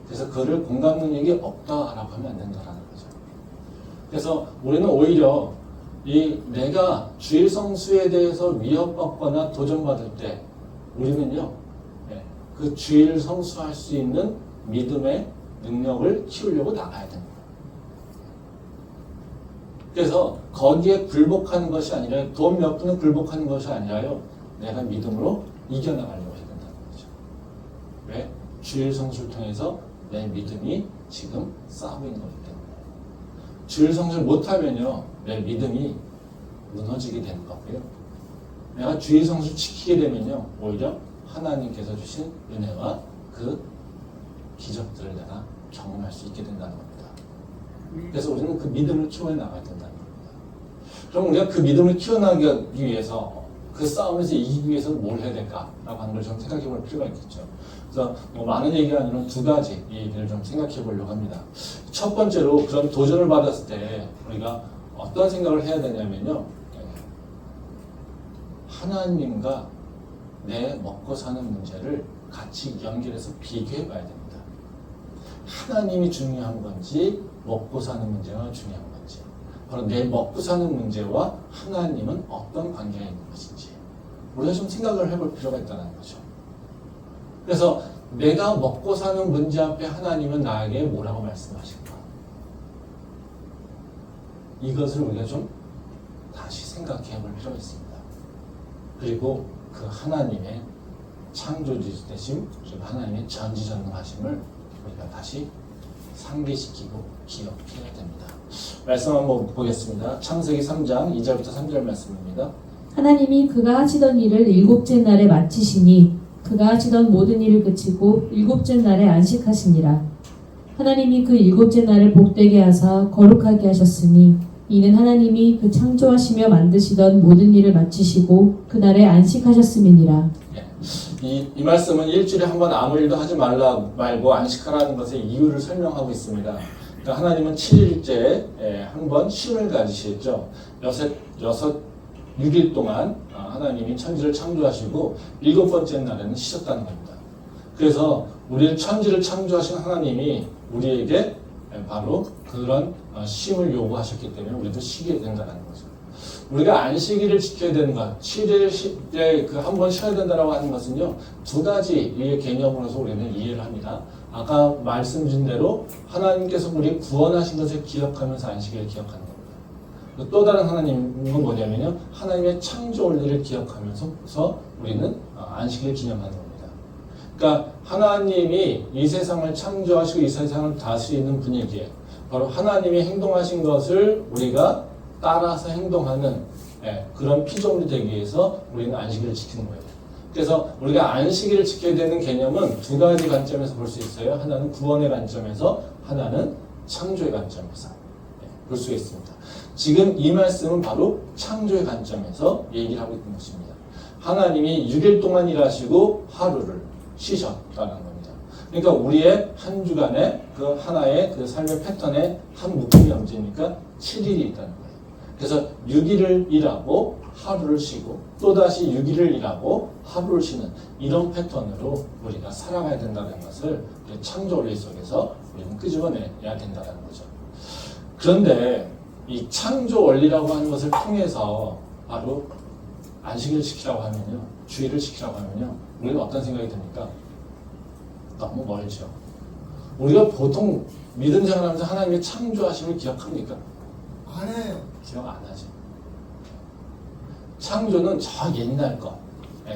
Speaker 1: 그래서 그를 공감 능력이 없다라고 하면 안 된다라는 거죠. 그래서 우리는 오히려 이 내가 주일 성수에 대해서 위협받거나 도전받을 때 우리는요, 그 주일 성수할 수 있는 믿음의 능력을 키우려고 나가야 됩니다. 그래서 거기에 굴복하는 것이 아니라 돈 몇 푼에 굴복하는 것이 아니라요, 내가 믿음으로 이겨나가려고 해야 된다는 거죠. 왜? 주일 성수를 통해서 내 믿음이 지금 싸우고 있는 거기 때문에. 주일 성수를 못하면요, 내 믿음이 무너지게 되는 거고요. 내가 주일 성수를 지키게 되면요, 오히려 하나님께서 주신 은혜와 그 기적들을 내가 경험할 수 있게 된다는 겁니다. 그래서 우리는 그 믿음을 키워나가야 된다는 겁니다. 그럼 우리가 그 믿음을 키워나가기 위해서, 그 싸움에서 이기기 위해서 뭘 해야 될까라고 하는 걸 좀 생각해 볼 필요가 있겠죠. 그래서 뭐 많은 얘기가 아니라 두 가지 얘기를 좀 생각해 보려고 합니다. 첫 번째로, 그런 도전을 받았을 때 우리가 어떤 생각을 해야 되냐면요, 하나님과 내 먹고 사는 문제를 같이 연결해서 비교해 봐야 됩니다. 하나님이 중요한 건지 먹고 사는 문제가 중요한 건지, 바로 내 먹고 사는 문제와 하나님은 어떤 관계가 있는 것인지 우리가 좀 생각을 해볼 필요가 있다는 거죠. 그래서 내가 먹고 사는 문제 앞에 하나님은 나에게 뭐라고 말씀하실까? 이것을 우리가 좀 다시 생각해 볼 필요가 있습니다. 그리고 그 하나님의 창조주이심, 그리고 하나님의 전지전능하심을 우리가 다시 상기시키고 기억해야 됩니다. 말씀 한번 보겠습니다. 창세기 3장 2절부터 3절 말씀입니다.
Speaker 2: 하나님이 그가 하시던 일을 일곱째 날에 마치시니 그가 하시던 모든 일을 그치고 일곱째 날에 안식하시니라. 하나님이 그 일곱째 날을 복되게 하사 거룩하게 하셨으니 이는 하나님이 그 창조하시며 만드시던 모든 일을 마치시고 그날에 안식하셨음이니라.
Speaker 1: 이 말씀은 일주일에 한 번 아무 일도 하지 말고 안식하라는 것의 이유를 설명하고 있습니다. 그러니까 하나님은 7일째에 한 번 쉼을 가지셨죠. 6일 동안 하나님이 천지를 창조하시고 7번째 날에는 쉬셨다는 겁니다. 그래서 우리를 천지를 창조하신 하나님이 우리에게 바로 그런 쉼을 요구하셨기 때문에 우리도 쉬게 된다는 거죠. 우리가 안식일을 지켜야 되는 것, 7일에 그 한 번 쉬어야 된다고 하는 것은요, 두 가지의 개념으로서 우리는 이해를 합니다. 아까 말씀드린 대로 하나님께서 우리 구원하신 것을 기억하면서 안식일을 기억하는 겁니다. 또 다른 하나님은 뭐냐면요, 하나님의 창조 원리를 기억하면서 우리는 안식일을 기념하는 겁니다. 그러니까 하나님이 이 세상을 창조하시고 이 세상을 다스리는 분위기에 바로 하나님이 행동하신 것을 우리가 따라서 행동하는 그런 피조물이 되기 위해서 우리는 안식일을 지키는 거예요. 그래서 우리가 안식일을 지켜야 되는 개념은 두 가지 관점에서 볼 수 있어요. 하나는 구원의 관점에서, 하나는 창조의 관점에서 볼 수 있습니다. 지금 이 말씀은 바로 창조의 관점에서 얘기를 하고 있는 것입니다. 하나님이 6일 동안 일하시고 하루를 쉬셨다는 겁니다. 그러니까 우리의 한 주간의 그 하나의 그 삶의 패턴의 한 묶음이 언제입니까? 7일이 있다는 거예요. 그래서 6일을 일하고 하루를 쉬고 또다시 6일을 일하고 하루를 쉬는 이런 패턴으로 우리가 살아가야 된다는 것을 창조 원리 속에서 우리는 끄집어내야 된다는 거죠. 그런데 이 창조 원리라고 하는 것을 통해서 바로 안식일을 지키라고 하면요, 주일을 지키라고 하면요, 우리는 어떤 생각이 듭니까? 너무 멀죠. 우리가 보통 믿음 생활하면서 하나님의 창조하심을 기억합니까?
Speaker 3: 안 해요.
Speaker 1: 기억 안 하죠. 창조는 저 옛날 것,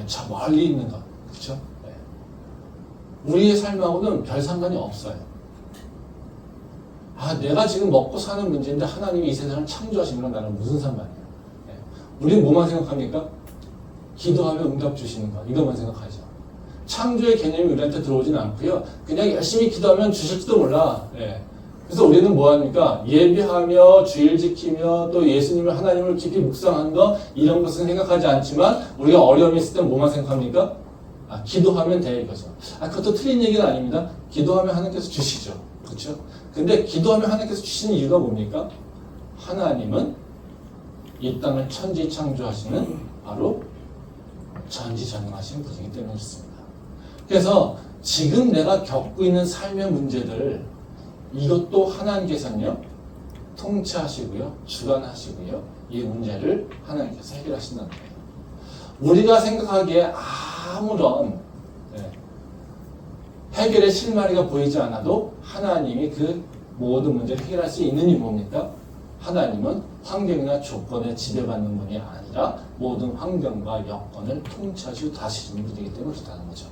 Speaker 1: 저 멀리 있는 것, 그렇죠? 우리의 삶하고는 별 상관이 없어요. 내가 지금 먹고 사는 문제인데 하나님이 이 세상을 창조하신 건 나는 무슨 상관이야? 우리는 뭐만 생각합니까? 기도하면 응답 주시는 것, 이것만 생각하죠. 창조의 개념이 우리한테 들어오진 않고요. 그냥 열심히 기도하면 주실지도 몰라. 그래서 우리는 뭐 합니까? 예배하며 주일 지키며 또 예수님을 하나님을 깊이 묵상한 거 이런 것은 생각하지 않지만 우리가 어려움이 있을 때 뭐만 생각합니까? 기도하면 돼 이거죠. 그것도 틀린 얘기는 아닙니다. 기도하면 하나님께서 주시죠. 그렇죠? 근데 기도하면 하나님께서 주시는 이유가 뭡니까? 하나님은 이 땅을 천지 창조하시는 바로 전지전능하신 분이기 때문에 그렇습니다. 그래서 지금 내가 겪고 있는 삶의 문제들 이것도 하나님께서는요 통치하시고요 주관하시고요 이 문제를 하나님께서 해결하신다는 거예요. 우리가 생각하기에 아무런 해결의 실마리가 보이지 않아도 하나님이 그 모든 문제를 해결할 수 있는 이 뭡니까? 하나님은 환경이나 조건에 지배받는 분이 아니라 모든 환경과 여건을 통치하시고 다스리는 분이기 때문에 그렇다는 거죠.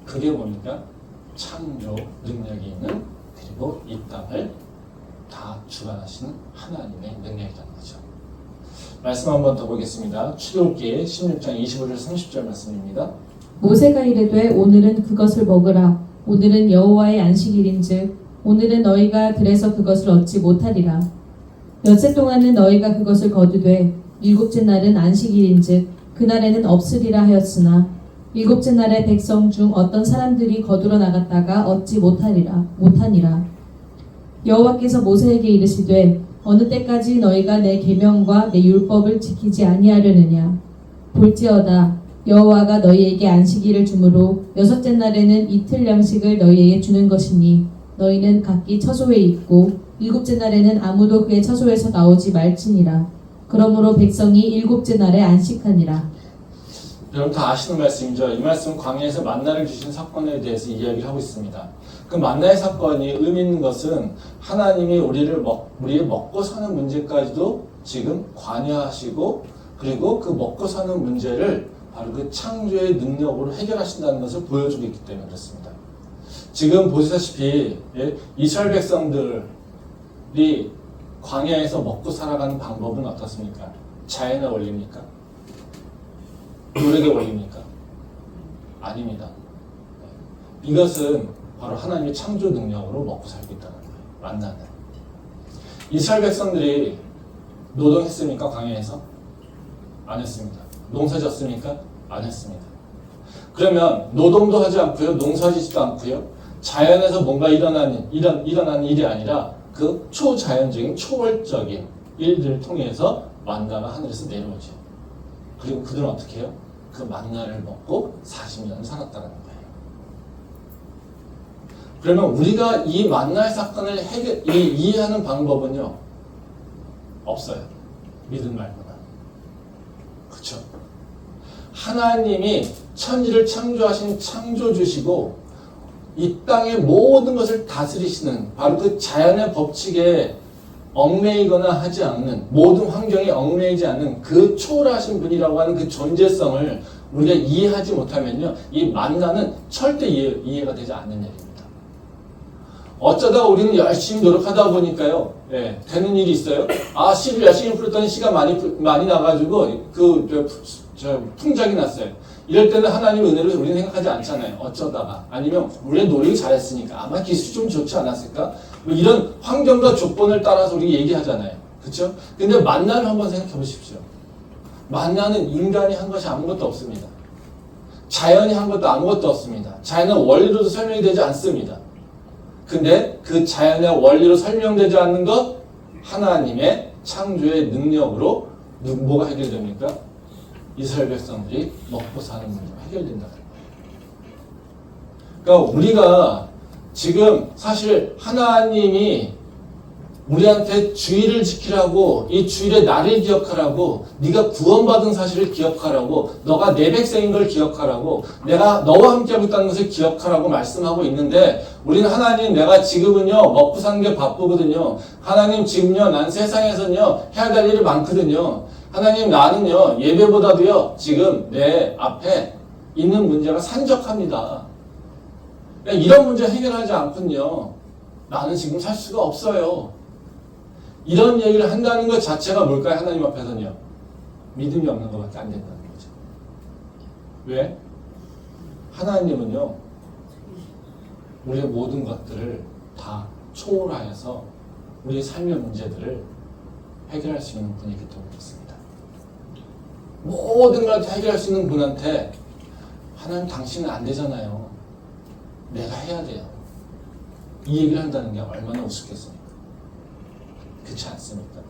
Speaker 1: 그게 뭡니까? 창조 능력이 있는 그리고 이 땅을 다 주관하시는 하나님의 능력이라는 거죠. 말씀 한 번 더 보겠습니다. 출애굽기 16장 25절 30절 말씀입니다.
Speaker 2: 모세가 이르되 오늘은 그것을 먹으라. 오늘은 여호와의 안식일인즉 오늘은 너희가 들에서 그것을 얻지 못하리라. 몇째 동안은 너희가 그것을 거두되 일곱째 날은 안식일인즉 그날에는 없으리라 하였으나 일곱째 날에 백성 중 어떤 사람들이 거두러 나갔다가 얻지 못하니라. 여호와께서 모세에게 이르시되 어느 때까지 너희가 내 계명과 내 율법을 지키지 아니하려느냐. 볼지어다 여호와가 너희에게 안식일을 주므로 여섯째 날에는 이틀 양식을 너희에게 주는 것이니 너희는 각기 처소에 있고 일곱째 날에는 아무도 그의 처소에서 나오지 말지니라. 그러므로 백성이 일곱째 날에 안식하니라.
Speaker 1: 여러분 다 아시는 말씀이죠. 이 말씀은 광야에서 만나를 주신 사건에 대해서 이야기를 하고 있습니다. 그 만나의 사건이 의미 있는 것은 하나님이 우리의 먹고 사는 문제까지도 지금 관여하시고 그리고 그 먹고 사는 문제를 바로 그 창조의 능력으로 해결하신다는 것을 보여주고 있기 때문에 그렇습니다. 지금 보시다시피 이스라엘 백성들이 광야에서 먹고 살아가는 방법은 어떻습니까? 자연의 원리입니까? 노력의 원리입니까? 아닙니다. 이것은 바로 하나님의 창조 능력으로 먹고 살고 있다는 거예요. 만나는. 이스라엘 백성들이 노동했습니까? 광야에서? 안 했습니다. 농사졌습니까? 안 했습니다. 그러면 노동도 하지 않고요. 농사짓지도 않고요. 자연에서 뭔가 일어나는 일이 아니라 그 초자연적인 초월적인 일들을 통해서 만나가 하늘에서 내려오죠. 그리고 그들은 어떻게 해요? 그 만나를 먹고 40년을 살았다는 거예요. 그러면 우리가 이 만나의 사건을 이해하는 방법은요 없어요. 믿음 말고는. 그렇죠? 하나님이 천지를 창조하신 창조주시고 이 땅의 모든 것을 다스리시는 바로 그 자연의 법칙에 얽매이거나 하지 않는 모든 환경에 얽매이지 않는 그 초월하신 분이라고 하는 그 존재성을 우리가 이해하지 못하면요 이 만나는 절대 이해가 되지 않는 일입니다. 어쩌다가 우리는 열심히 노력하다 보니까요 되는 일이 있어요. 씨를 열심히 풀었더니 씨가 많이 나가지고 풍작이 났어요. 이럴 때는 하나님의 은혜를 우리는 생각하지 않잖아요. 어쩌다가. 아니면 우리의 노력이 잘했으니까. 아마 기술이 좀 좋지 않았을까? 뭐 이런 환경과 조건을 따라서 우리 얘기하잖아요. 그렇죠? 근데 만나를 한번 생각해 보십시오. 만나는 인간이 한 것이 아무것도 없습니다. 자연이 한 것도 아무것도 없습니다. 자연은 원리로도 설명이 되지 않습니다. 근데 그 자연의 원리로 설명되지 않는 것 하나님의 창조의 능력으로 뭐가 해결됩니까? 이스라엘 백성들이 먹고 사는 문제가 해결된다는 거예요. 그러니까 우리가 지금 사실 하나님이 우리한테 주일을 지키라고 이 주일의 날을 기억하라고 네가 구원받은 사실을 기억하라고 너가 내 백성인 걸 기억하라고 내가 너와 함께하고 있다는 것을 기억하라고 말씀하고 있는데 우리는 하나님 내가 지금은요 먹고 사는 게 바쁘거든요. 하나님 지금요 난 세상에서는요 해야 될 일이 많거든요. 하나님 나는요 예배보다도요 지금 내 앞에 있는 문제가 산적합니다. 이런 문제 해결하지 않군요. 나는 지금 살 수가 없어요. 이런 얘기를 한다는 것 자체가 뭘까요? 하나님 앞에서는요. 믿음이 없는 것밖에 안 된다는 거죠. 왜? 하나님은요. 우리의 모든 것들을 다 초월하여서 우리의 삶의 문제들을 해결할 수 있는 분이기 때문에 그렇습니다. 모든 걸 해결할 수 있는 분한테 하나님 당신은 안 되잖아요. 내가 해야 돼요. 이 얘기를 한다는 게 얼마나 우습겠습니까? 그렇지 않습니까?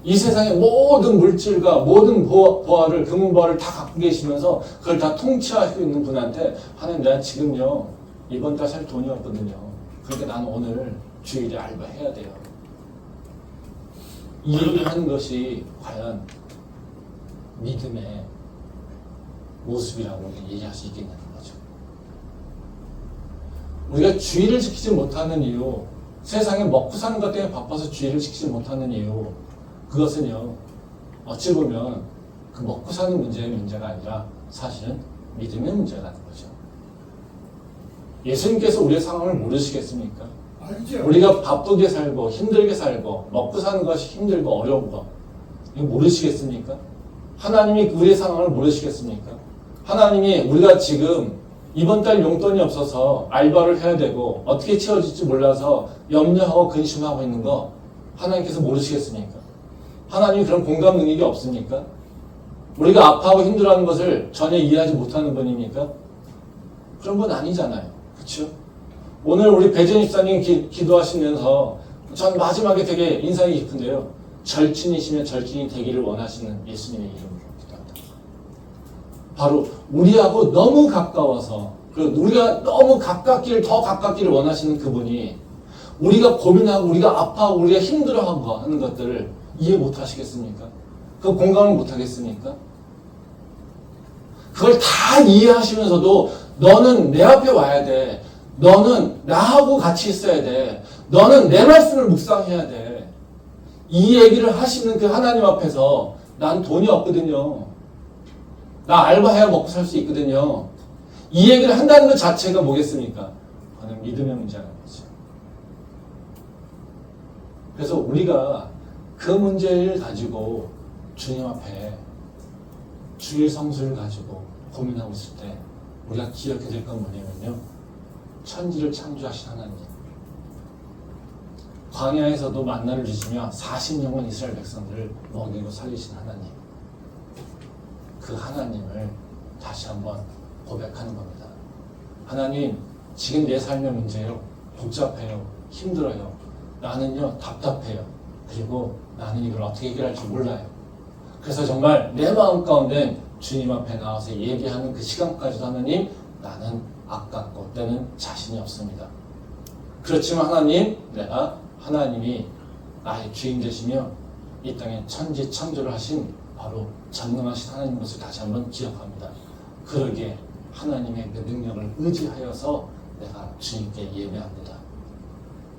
Speaker 1: 이 세상의 모든 물질과 모든 보화를 금은보화를 다 갖고 계시면서 그걸 다 통치하고 있는 분한테 하나님 내가 지금요 이번 달 살 돈이 없거든요. 그러니까 나는 오늘 주일에 알바해야 돼요. 이 얘기를 하는 것이 과연 믿음의 모습이라고 얘기할 수 있겠냐는 거죠. 우리가 주의를 지키지 못하는 이유, 세상에 먹고 사는 것 때문에 바빠서 주의를 지키지 못하는 이유, 그것은요 어찌 보면 그 먹고 사는 문제의 문제가 아니라 사실은 믿음의 문제라는 거죠. 예수님께서 우리의 상황을 모르시겠습니까?
Speaker 3: 알죠.
Speaker 1: 우리가 바쁘게 살고 힘들게 살고 먹고 사는 것이 힘들고 어려운 거 이거 모르시겠습니까? 하나님이 우리의 상황을 모르시겠습니까? 하나님이 우리가 지금 이번 달 용돈이 없어서 알바를 해야 되고 어떻게 채워질지 몰라서 염려하고 근심하고 있는 거 하나님께서 모르시겠습니까? 하나님이 그런 공감 능력이 없습니까? 우리가 아파하고 힘들어하는 것을 전혀 이해하지 못하는 분입니까? 그런 분 아니잖아요. 그렇죠? 오늘 우리 배전 입사님 기도하시면서 전 마지막에 되게 인상이 깊은데요. 절친이시면 절친이 되기를 원하시는 예수님의 이름으로 기도한다. 바로 우리하고 너무 가까워서 우리가 너무 가깝기를 더 가깝기를 원하시는 그분이 우리가 고민하고 우리가 아파하고 우리가 힘들어하고 하는 것들을 이해 못 하시겠습니까? 그 공감을 못 하겠습니까? 그걸 다 이해하시면서도 너는 내 앞에 와야 돼. 너는 나하고 같이 있어야 돼. 너는 내 말씀을 묵상해야 돼. 이 얘기를 하시는 그 하나님 앞에서 난 돈이 없거든요. 나 알바해야 먹고 살 수 있거든요. 이 얘기를 한다는 것 자체가 뭐겠습니까? 그거는 믿음의 문제라는 거죠. 그래서 우리가 그 문제를 가지고 주님 앞에 주일 성수를 가지고 고민하고 있을 때 우리가 기억해야 될 건 뭐냐면요. 천지를 창조하신 하나님, 광야에서도 만나를 주시며 40년간 이스라엘 백성들을 먹이고 살리신 하나님, 그 하나님을 다시 한번 고백하는 겁니다. 하나님, 지금 내 삶의 문제요, 복잡해요, 힘들어요, 나는요 답답해요, 그리고 나는 이걸 어떻게 해결할지 몰라요. 그래서 정말 내 마음 가운데 주님 앞에 나와서 얘기하는 그 시간까지도 하나님, 나는 아깝고 때는 자신이 없습니다. 그렇지만 하나님, 내가 하나님이 나의 주인 되시며 이 땅에 천지 창조를 하신 바로 전능하신 하나님 것을 다시 한번 기억합니다. 그러기에 하나님의 그 능력을 의지하여서 내가 주님께 예배합니다.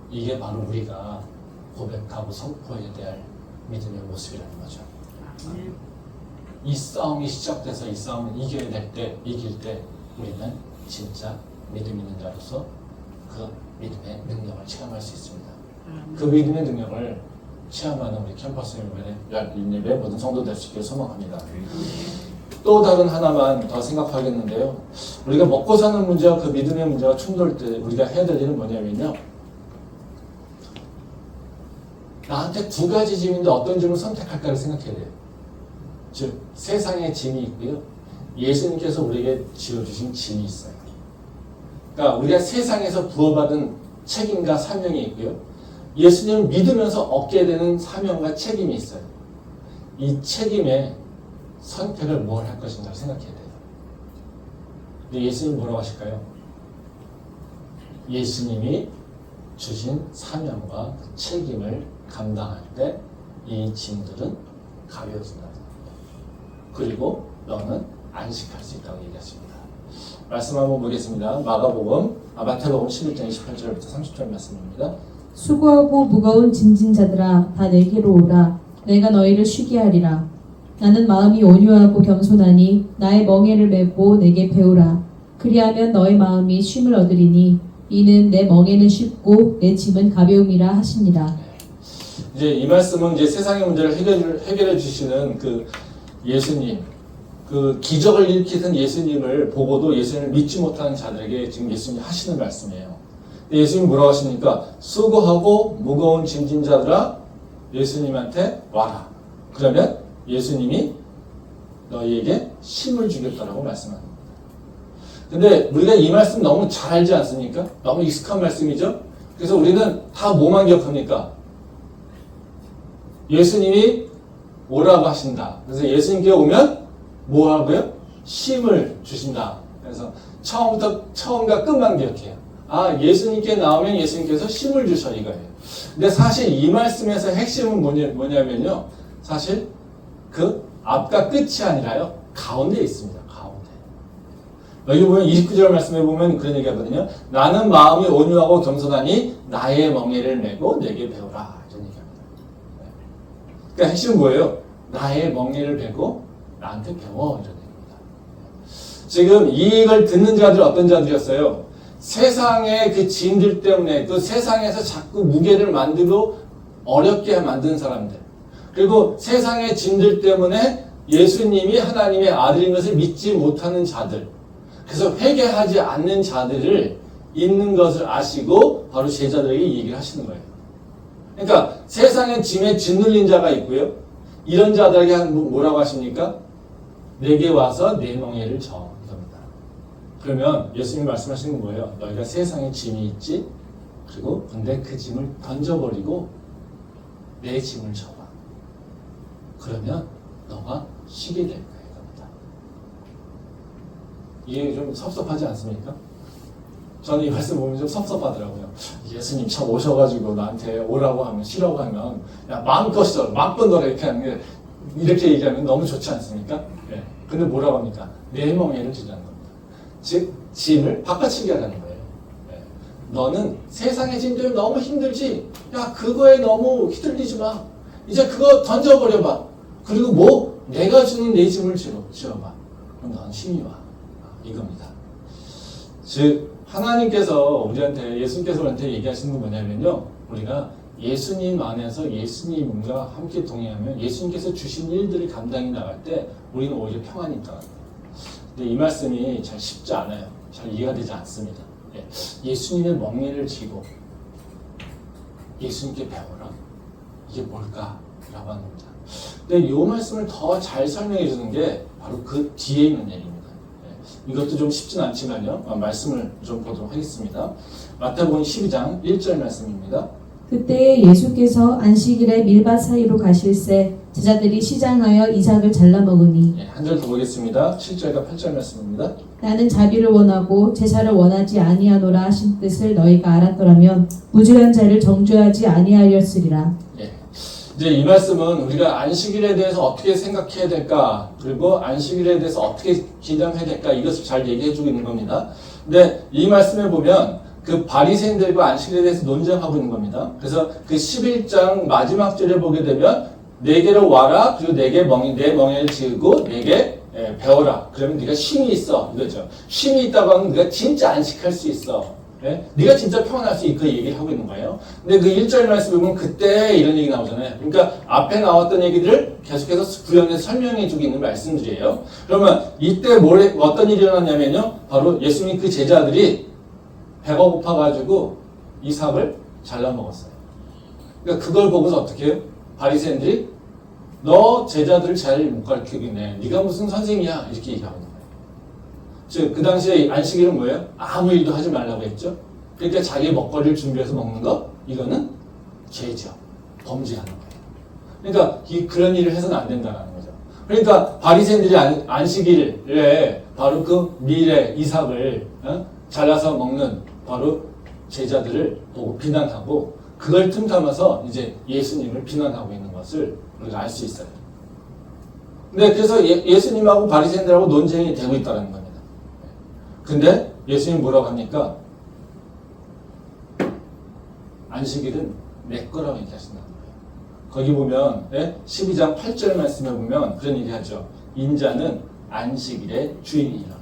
Speaker 1: 이게 바로 우리가 고백하고 선포해야 될 믿음의 모습이라는 거죠. 이 싸움이 시작돼서 이 싸움을 이겨야 될 때, 이길 때 우리는 진짜 믿음 있는 자로서 그 믿음의 능력을 체험할 수 있습니다. 그 믿음의 능력을 체험하는 우리 캠퍼스 예배 모든 성도 될 수 있기를 소망합니다. 또 다른 하나만 더 생각하겠는데요. 우리가 먹고 사는 문제와 그 믿음의 문제가 충돌할 때 우리가 해야 될 일은 뭐냐면요. 나한테 두 가지 짐인데 어떤 짐을 선택할까를 생각해야 돼요. 즉 세상의 짐이 있고요. 예수님께서 우리에게 지어주신 짐이 있어요. 그러니까 우리가 세상에서 부어받은 책임과 사명이 있고요. 예수님을 믿으면서 얻게 되는 사명과 책임이 있어요. 이 책임의 선택을 뭘 할 것인가를 생각해야 돼요. 근데 예수님 뭐라고 하실까요? 예수님이 주신 사명과 책임을 감당할 때 이 짐들은 가벼워진다. 그리고 너는 안식할 수 있다고 얘기했습니다. 말씀 한번 보겠습니다. 마태복음 11장 28절부터 30절 말씀입니다.
Speaker 2: 수고하고 무거운 짐진 자들아 다 내게로 오라. 내가 너희를 쉬게 하리라. 나는 마음이 온유하고 겸손하니 나의 멍에를 메고 내게 배우라. 그리하면 너의 마음이 쉼을 얻으리니 이는 내 멍에는 쉽고 내 짐은 가벼움이라 하십니다.
Speaker 1: 이제 이 말씀은 이제 세상의 문제를 해결해 주시는 그 예수님, 그 기적을 일으키는 예수님을 보고도 예수님을 믿지 못하는 자들에게 지금 예수님이 하시는 말씀이에요. 예수님 뭐라고 하십니까? 수고하고 무거운 짐진 자들아 예수님한테 와라. 그러면 예수님이 너희에게 쉼을 주겠다라고 말씀합니다. 근데 우리가 이 말씀 너무 잘 알지 않습니까? 너무 익숙한 말씀이죠? 그래서 우리는 다 뭐만 기억합니까? 예수님이 오라고 하신다. 그래서 예수님께 오면 뭐 하고요? 쉼을 주신다. 그래서 처음과 끝만 기억해요. 아, 예수님께 나오면 예수님께서 쉼을 주셔 이거예요. 근데 사실 이 말씀에서 핵심은 뭐냐면요. 사실 그 앞과 끝이 아니라요. 가운데에 있습니다. 가운데. 여기 보면 29절 말씀에 보면 그런 얘기 하거든요. 나는 마음이 온유하고 겸손하니 나의 멍에를 메고 내게 배우라. 이런 얘기합니다. 그러니까 핵심은 뭐예요? 나의 멍에를 메고 나한테 배워. 이런 얘기입니다. 지금 이걸 듣는 자들 어떤 자들이었어요? 세상의 그 지인들 때문에 그 세상에서 자꾸 무게를 만들고 어렵게 만든 사람들. 그리고 세상의 지인들 때문에 예수님이 하나님의 아들인 것을 믿지 못하는 자들. 그래서 회개하지 않는 자들을 있는 것을 아시고 바로 제자들에게 얘기를 하시는 거예요. 그러니까 세상의 짐에 짓눌린 자가 있고요. 이런 자들에게 뭐라고 하십니까? 내게 와서 내 멍에를 져. 이겁니다. 그러면 예수님이 말씀하시는 건 뭐예요? 너희가 세상에 짐이 있지? 그리고 근데 그 짐을 던져버리고 내 짐을 져봐. 그러면 너가 쉬게 될 거예요. 이겁니다. 이게 좀 섭섭하지 않습니까? 저는 이 말씀 보면 좀 섭섭하더라고요. 예수님 참 오셔가지고 나한테 오라고 하면 쉬라고 하면 야 마음껏 써, 마음껏 너라 이렇게 하는 게 이렇게 얘기하면 너무 좋지 않습니까? 네. 근데 뭐라고 합니까? 내 멍에를 지라는 겁니다. 즉 짐을 바꿔치기 하라는 거예요. 네. 너는 세상의 짐 때문에 너무 힘들지? 야 그거에 너무 휘둘리지 마. 이제 그거 던져버려봐. 그리고 뭐 내가 주는 내 짐을 지어봐. 그럼 넌 힘이 와. 이겁니다. 즉 하나님께서 우리한테 예수님께서 우리한테 얘기하시는 건 뭐냐면요. 우리가 예수님 안에서 예수님과 함께 동행하면 예수님께서 주신 일들을 감당해 나갈 때 우리는 오히려 평안이 있다는 거예요. 근데 이 말씀이 잘 쉽지 않아요. 잘 이해가 되지 않습니다. 예수님의 멍에를 쥐고 예수님께 배워라. 이게 뭘까? 라고 하는 겁니다. 근데 이 말씀을 더 잘 설명해 주는 게 바로 그 뒤에 있는 얘기입니다. 이것도 좀 쉽진 않지만요. 말씀을 좀 보도록 하겠습니다. 마태복음 12장 1절 말씀입니다.
Speaker 2: 그때 예수께서 안식일에 밀밭 사이로 가실새 제자들이 시장하여 이삭을 잘라 먹으니
Speaker 1: 한 절 더 보겠습니다. 7절과 8절 말씀입니다.
Speaker 2: 나는 자비를 원하고 제사를 원하지 아니하노라 하신 뜻을 너희가 알았더라면 무죄한 자를 정죄하지 아니하였으리라.
Speaker 1: 이제 이 말씀은 우리가 안식일에 대해서 어떻게 생각해야 될까, 그리고 안식일에 대해서 어떻게 기념해야 될까, 이것을 잘 얘기해주고 있는 겁니다. 근데 이 말씀에 보면 그 바리새인들과 안식일에 대해서 논쟁하고 있는 겁니다. 그래서 그 11장 마지막 절에 보게 되면 내게로 와라, 그리고 내 멍에를 지우고 내게 배워라. 그러면 네가 쉼이 있어, 이거죠. 쉼이 있다고 하면 네가 진짜 안식할 수 있어. 네가 진짜 평안할 수 있고 얘기를 하고 있는 거예요. 근데 그 1절 말씀 보면 그때 이런 얘기 나오잖아요. 그러니까 앞에 나왔던 얘기들을 계속해서 구현해서 설명해 주고 있는 말씀들이에요. 그러면 이때 어떤 일이 일어났냐면요. 바로 예수님 그 제자들이 배가 고파가지고 이삭을 잘라 먹었어요. 그러니까 그걸 보고서 어떻게 해요? 바리새인들이 너 제자들을 잘 못 가르치고 있네. 네가 무슨 선생이야? 이렇게 얘기하는 거예요. 즉, 그 당시에 안식일은 뭐예요? 아무 일도 하지 말라고 했죠. 그러니까 자기 먹거리를 준비해서 먹는 거, 이거는 죄죠. 범죄하는 거예요. 그러니까 그런 일을 해서는 안 된다는 거죠. 그러니까 바리새인들이 안식일에 바로 그 밀에 이삭을 잘라서 먹는 바로 제자들을 보고 비난하고 그걸 틈타면서 이제 예수님을 비난하고 있는 것을 우리가 알 수 있어요. 근데 그래서 예수님하고 바리새인들하고 논쟁이 되고 있다는 겁니다. 근데 예수님 뭐라고 합니까? 안식일은 내 거라고 얘기하신다는 거예요. 거기 보면 12장 8절 말씀에 보면 그런 얘기 하죠. 인자는 안식일의 주인이라.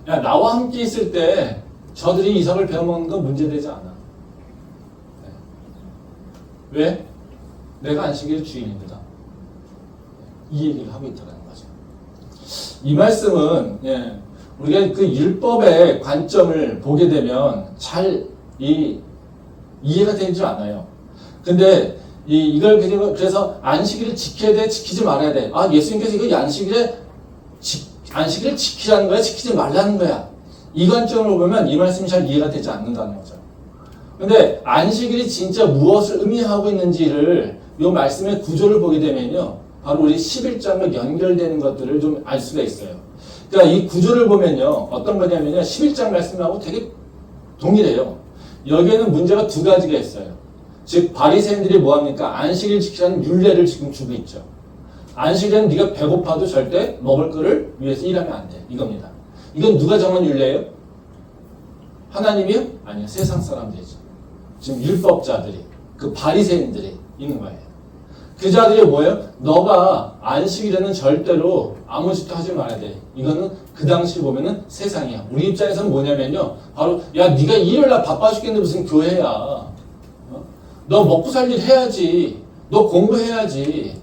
Speaker 1: 야, 나와 함께 있을 때 저들이 이삭을 베어먹는 건 문제되지 않아. 왜? 내가 안식일의 주인이거든. 이 얘기를 하고 있다는 거죠. 이 말씀은 우리가 그 율법의 관점을 보게 되면 잘 이해가 되지 않아요. 근데 이걸 그래서 안식일을 지켜야 돼, 지키지 말아야 돼. 아, 예수님께서 이거 안식일을 지키라는 거야, 지키지 말라는 거야. 이 관점으로 보면 이 말씀이 잘 이해가 되지 않는다는 거죠. 근데 안식일이 진짜 무엇을 의미하고 있는지를 이 말씀의 구조를 보게 되면요, 바로 우리 11장과 연결되는 것들을 좀 알 수가 있어요. 그러니까 이 구조를 보면요, 어떤 거냐면요, 11장 말씀하고 되게 동일해요. 여기에는 문제가 두 가지가 있어요. 즉 바리새인들이 뭐합니까? 안식일 지키라는 율례를 지금 주고 있죠. 안식일은 네가 배고파도 절대 먹을 거를 위해서 일하면 안 돼. 이겁니다. 이건 누가 정한 율례예요? 하나님이요? 아니요. 세상 사람들이죠. 지금 율법자들이, 그 바리새인들이 있는 거예요. 그 자들이 뭐예요? 너가 안식일에는 절대로 아무 짓도 하지 말아야 돼. 이거는 그 당시 보면은 세상이야. 우리 입장에서는 뭐냐면요, 바로 야 네가 일요일날 바빠 죽겠는데 무슨 교회야. 너 먹고 살 일 해야지. 너 공부해야지.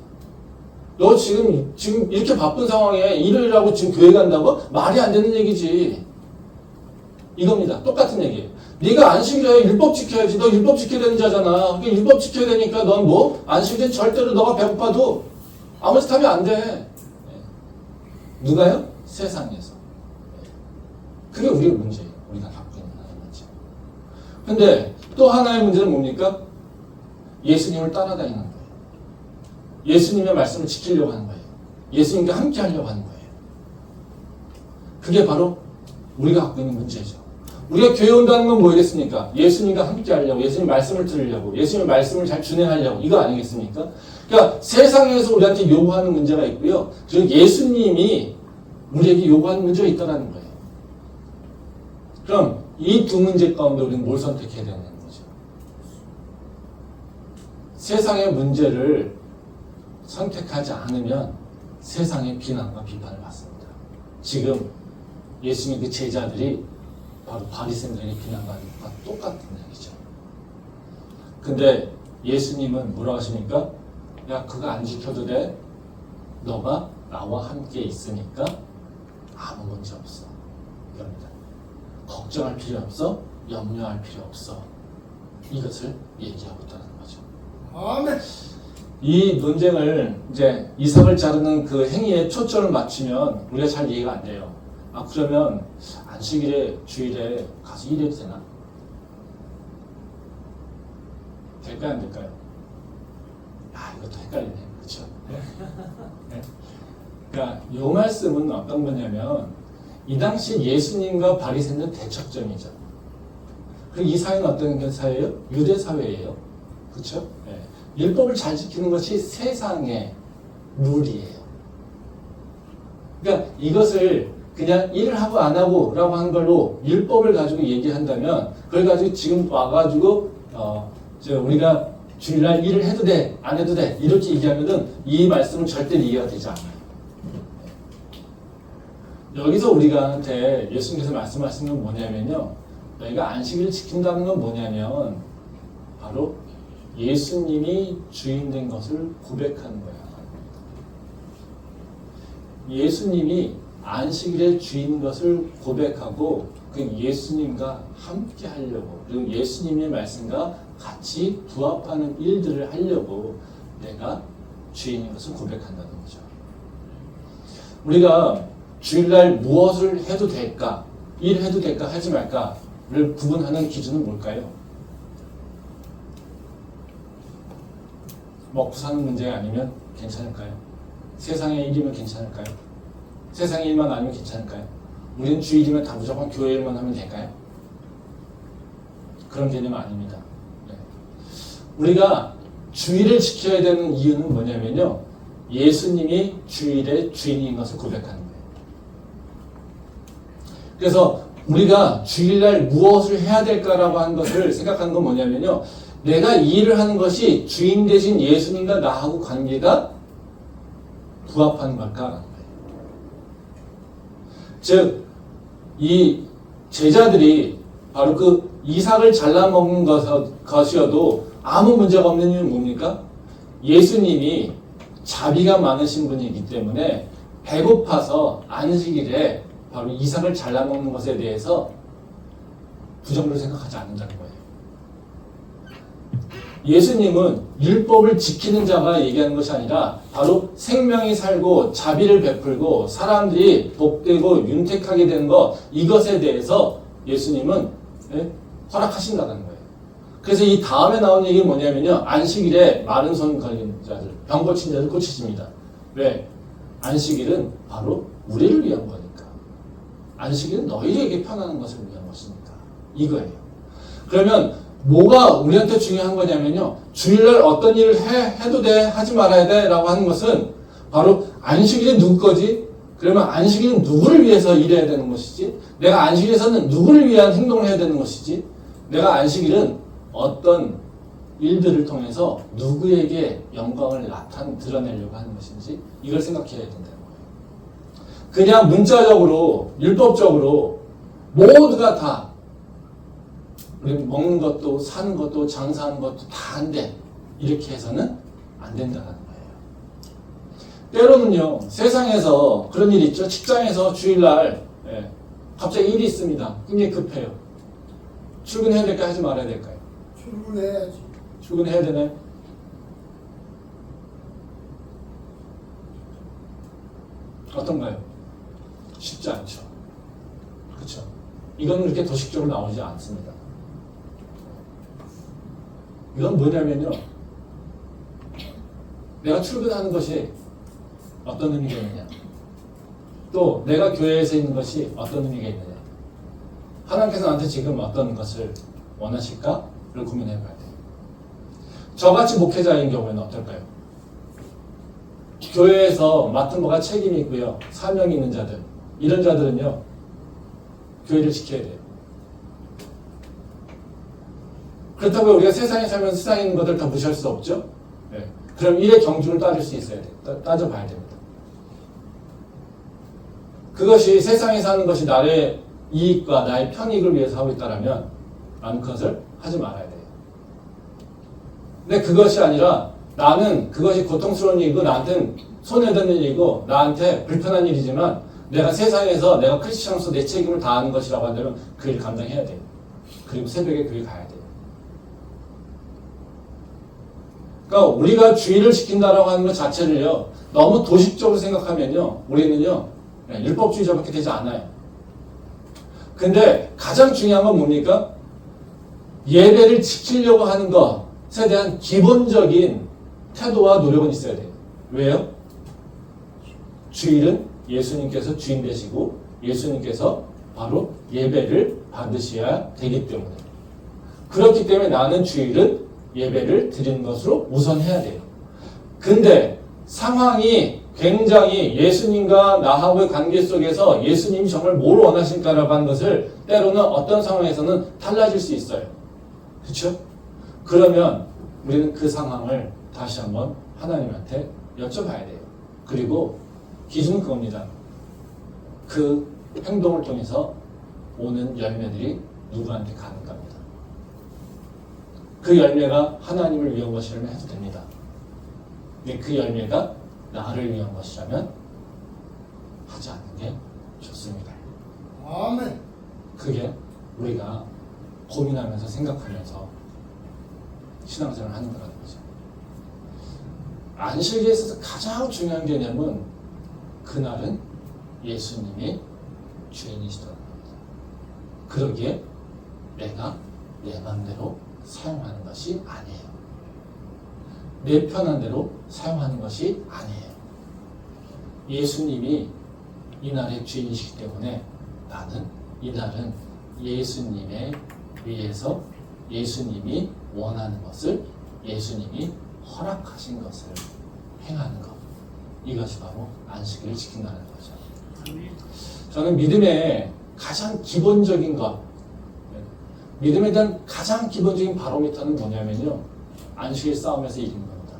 Speaker 1: 너 지금 이렇게 바쁜 상황에 일요일하고 지금 교회 간다고? 말이 안 되는 얘기지. 이겁니다. 똑같은 얘기예요. 네가 안식일에 율법 지켜야지. 너 율법 지켜야 되는 자잖아. 그러니까 율법 지켜야 되니까 넌 뭐? 안식일에 절대로 너가 배고파도 아무 짓 하면 안 돼. 누가요? 세상에서. 그게 우리의 문제예요. 우리가 갖고 있는 하나의 문제. 근데 또 하나의 문제는 뭡니까? 예수님을 따라다니는 거예요. 예수님의 말씀을 지키려고 하는 거예요. 예수님과 함께 하려고 하는 거예요. 그게 바로 우리가 갖고 있는 문제죠. 우리가 교회 온다는 건 뭐겠습니까? 예수님과 함께 하려고, 예수님 말씀을 들으려고, 예수님의 말씀을 잘 준행하려고, 이거 아니겠습니까? 그러니까 세상에서 우리한테 요구하는 문제가 있고요. 그리고 예수님이 우리에게 요구하는 문제가 있다는 거예요. 그럼 이 두 문제 가운데 우리는 뭘 선택해야 되는 거죠? 세상의 문제를 선택하지 않으면 세상의 비난과 비판을 받습니다. 지금 예수님 그 제자들이 바로 바리새인들에게 비난과 똑같은 얘기죠. 근데 예수님은 뭐라고 하십니까? 야, 그거 안 지켜도 돼. 너가 나와 함께 있으니까 아무 문제 없어. 이겁니다. 걱정할 필요 없어. 염려할 필요 없어. 이것을 얘기하고 있다는 거죠.
Speaker 3: 아멘.
Speaker 1: 이 논쟁을 이제 이삭을 자르는 그 행위에 초점을 맞추면 우리가 잘 이해가 안 돼요. 아, 그러면 안식일에 주일에 가서 일해도 되나? 될까요, 안 될까요? 아, 이것도 헷갈리네. 그렇죠? 네? 그러니까 이 말씀은 어떤 거냐면 이 당시 예수님과 바리새인은 대척점이죠. 그리고 이 사회는 어떤 사회예요? 유대 사회예요. 그렇죠? 네. 율법을 잘 지키는 것이 세상의 룰이에요. 그러니까 이것을 그냥 일을 하고 안 하고 라고 하는 걸로 율법을 가지고 얘기한다면 그걸 가지고 지금 와가지고 우리가 주일날 일을 해도 돼, 안 해도 돼 이렇게 얘기하면은 이 말씀은 절대 이해가 되지 않아요. 여기서 우리가한테 예수님께서 말씀하시는 건 뭐냐면요, 너희가 안식일을 지킨다는 건 뭐냐면 바로 예수님이 주인된 것을 고백하는 거야. 예수님이 안식일의 주인 것을 고백하고 그 예수님과 함께 하려고, 그리고 예수님의 말씀과 같이 부합하는 일들을 하려고 내가 주인인 것을 고백한다는 거죠. 우리가 주일날 무엇을 해도 될까, 일해도 될까, 하지 말까를 구분하는 기준은 뭘까요? 먹고 사는 문제가 아니면 괜찮을까요? 세상의 일이면 괜찮을까요? 세상의 일만 아니면 괜찮을까요? 우리는 주일이면 다 무조건 교회 일만 하면 될까요? 그런 개념 아닙니다. 네. 우리가 주일을 지켜야 되는 이유는 뭐냐면요, 예수님이 주일의 주인인 것을 고백하는 거예요. 그래서 우리가 주일날 무엇을 해야 될까라고 하는 것을 생각하는 건 뭐냐면요, 내가 이 일을 하는 것이 주인 되신 예수님과 나하고 관계가 부합하는 걸까라는 거예요. 즉, 이 제자들이 바로 그 이삭을 잘라먹는 것이어도 아무 문제가 없는 이유는 뭡니까? 예수님이 자비가 많으신 분이기 때문에 배고파서 안식일에 바로 이삭을 잘라먹는 것에 대해서 부정으로 생각하지 않는다는 거예요. 예수님은 율법을 지키는 자가 얘기하는 것이 아니라 바로 생명이 살고 자비를 베풀고 사람들이 복되고 윤택하게 되는 것, 이것에 대해서 예수님은 허락하신다는 거예요. 그래서 이 다음에 나온 얘기는 뭐냐면요, 안식일에 마른 손 걸린 자들, 병 고친 자들 고치십니다. 왜? 안식일은 바로 우리를 위한 거니까. 안식일은 너희에게 편안한 것을 위한 것이니까. 이거예요. 그러면 뭐가 우리한테 중요한 거냐면요, 주일날 어떤 일을 해도 돼, 하지 말아야 돼 라고 하는 것은 바로 안식일이 누구 거지? 그러면 안식일은 누구를 위해서 일해야 되는 것이지? 내가 안식일에서는 누구를 위한 행동을 해야 되는 것이지? 내가 안식일은 어떤 일들을 통해서 누구에게 영광을 드러내려고 하는 것인지, 이걸 생각해야 된다는 거예요. 그냥 문자적으로, 율법적으로 모두가 다 우리 먹는 것도 사는 것도 장사하는 것도 다 한대, 이렇게 해서는 안 된다는 거예요. 때로는요, 세상에서 그런 일이 있죠. 직장에서 주일날 갑자기 일이 있습니다. 굉장히 급해요. 출근해야 될까요? 하지 말아야 될까요?
Speaker 3: 출근해야지.
Speaker 1: 출근해야 되나요? 어떤가요? 쉽지 않죠. 그렇죠. 이건 그렇게 도식적으로 나오지 않습니다. 이건 뭐냐면요, 내가 출근하는 것이 어떤 의미가 있느냐, 또 내가 교회에서 있는 것이 어떤 의미가 있느냐, 하나님께서 나한테 지금 어떤 것을 원하실까를 고민해 봐야 돼요. 저같이 목회자인 경우에는 어떨까요? 교회에서 맡은 바가 책임이 있고요, 사명이 있는 자들, 이런 자들은요, 교회를 지켜야 돼요. 그렇다고 우리가 세상에 살면서 세상에 있는 것들 다 무시할 수 없죠? 네. 그럼 일의 경중을 따질 수 있어야 돼요. 따져봐야 됩니다. 그것이 세상에 사는 것이 나의 이익과 나의 편익을 위해서 하고 있다면 나는 그것을 하지 말아야 돼요. 근데 그것이 아니라 나는 그것이 고통스러운 일이고 나한테는 손해되는 일이고 나한테 불편한 일이지만 내가 세상에서 내가 크리스천으로서 내 책임을 다하는 것이라고 한다면 그 일 감당해야 돼요. 그리고 새벽에 교회 가야 돼요. 그러니까 우리가 주의를 지킨다라고 하는 것 자체를요, 너무 도식적으로 생각하면요, 우리는요, 율법주의자밖에 되지 않아요. 근데 가장 중요한 건 뭡니까? 예배를 지키려고 하는 것에 대한 기본적인 태도와 노력은 있어야 돼요. 왜요? 주일은 예수님께서 주인 되시고 예수님께서 바로 예배를 받으셔야 되기 때문에, 그렇기 때문에 나는 주일은 예배를 드리는 것으로 우선해야 돼요. 근데 상황이 굉장히 예수님과 나하고의 관계 속에서 예수님이 정말 뭘 원하실까라고 하는 것을 때로는 어떤 상황에서는 달라질 수 있어요. 그렇죠? 그러면 우리는 그 상황을 다시 한번 하나님한테 여쭤봐야 돼요. 그리고 기준은 그겁니다. 그 행동을 통해서 오는 열매들이 누구한테 가는가입니다. 그 열매가 하나님을 위한 것이라면 해도 됩니다. 근데 그 열매가 나를 위한 것이라면 하지 않는 게 좋습니다.
Speaker 3: 아멘.
Speaker 1: 그게 우리가 고민하면서 생각하면서 신앙생활을 하는 거라는 거죠. 안식일에 있어서 가장 중요한 개념은 그날은 예수님이 주인이시더라는 겁니다. 그러기에 내가 내 마음대로 사용하는 것이 아니에요. 내 편한 대로 사용하는 것이 아니에요. 예수님이 이날의 주인이시기 때문에 나는 이날은 예수님에 의해서 예수님이 원하는 것을, 예수님이 허락하신 것을 행하는 것, 이것이 바로 안식일을 지킨다는 거죠. 저는 믿음의 가장 기본적인 것, 믿음에 대한 가장 기본적인 바로미터는 뭐냐면요, 안식일 싸움에서 이기는 겁니다.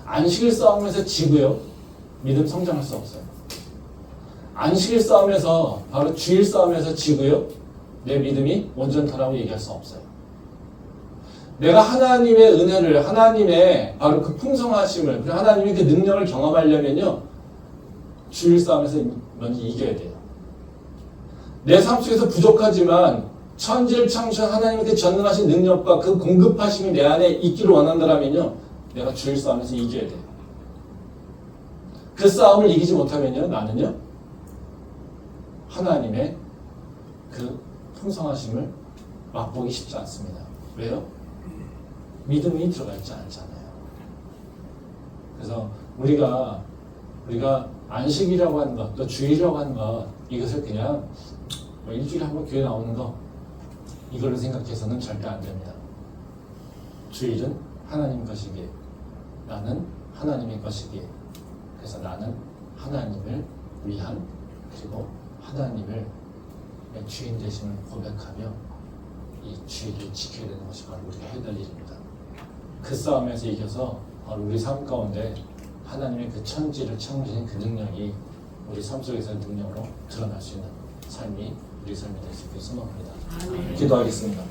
Speaker 1: 안식일 싸움에서 지고요, 믿음 성장할 수 없어요. 안식일 싸움에서, 바로 주일 싸움에서 지고요, 내 믿음이 온전하다고 얘기할 수 없어요. 내가 하나님의 은혜를, 하나님의 바로 그 풍성하심을, 하나님의 그 능력을 경험하려면요, 주일 싸움에서 먼저 이겨야 돼요. 내 삶 속에서 부족하지만 천지를 창조한 하나님의 그 전능하신 능력과 그 공급하심이 내 안에 있기를 원한다면요, 내가 주일 싸움에서 이겨야 돼요. 그 싸움을 이기지 못하면요, 나는요, 하나님의 그 풍성하심을 맛보기 쉽지 않습니다. 왜요? 믿음이 들어가 있지 않잖아요. 그래서 우리가 안식이라고 하는 것, 또 주일이라고 하는 것, 이것을 그냥 뭐 일주일에 한 번 교회 나오는 거, 이걸로 생각해서는 절대 안 됩니다. 주일은 하나님 것이기에, 나는 하나님의 것이기에, 그래서 나는 하나님을 위한, 그리고 하나님을 내 주인 되심을 고백하며 이 주일을 지켜야 되는 것이 바로 우리가 해야 될 일입니다. 그 싸움에서 이겨서 바로 우리 삶 가운데 하나님의 그 천지를 창조하신 그 능력이 우리 삶 속에서의 능력으로 드러날 수 있는 삶이 우리 삶이 될 수 있게 소망합니다. 기도하겠습니다.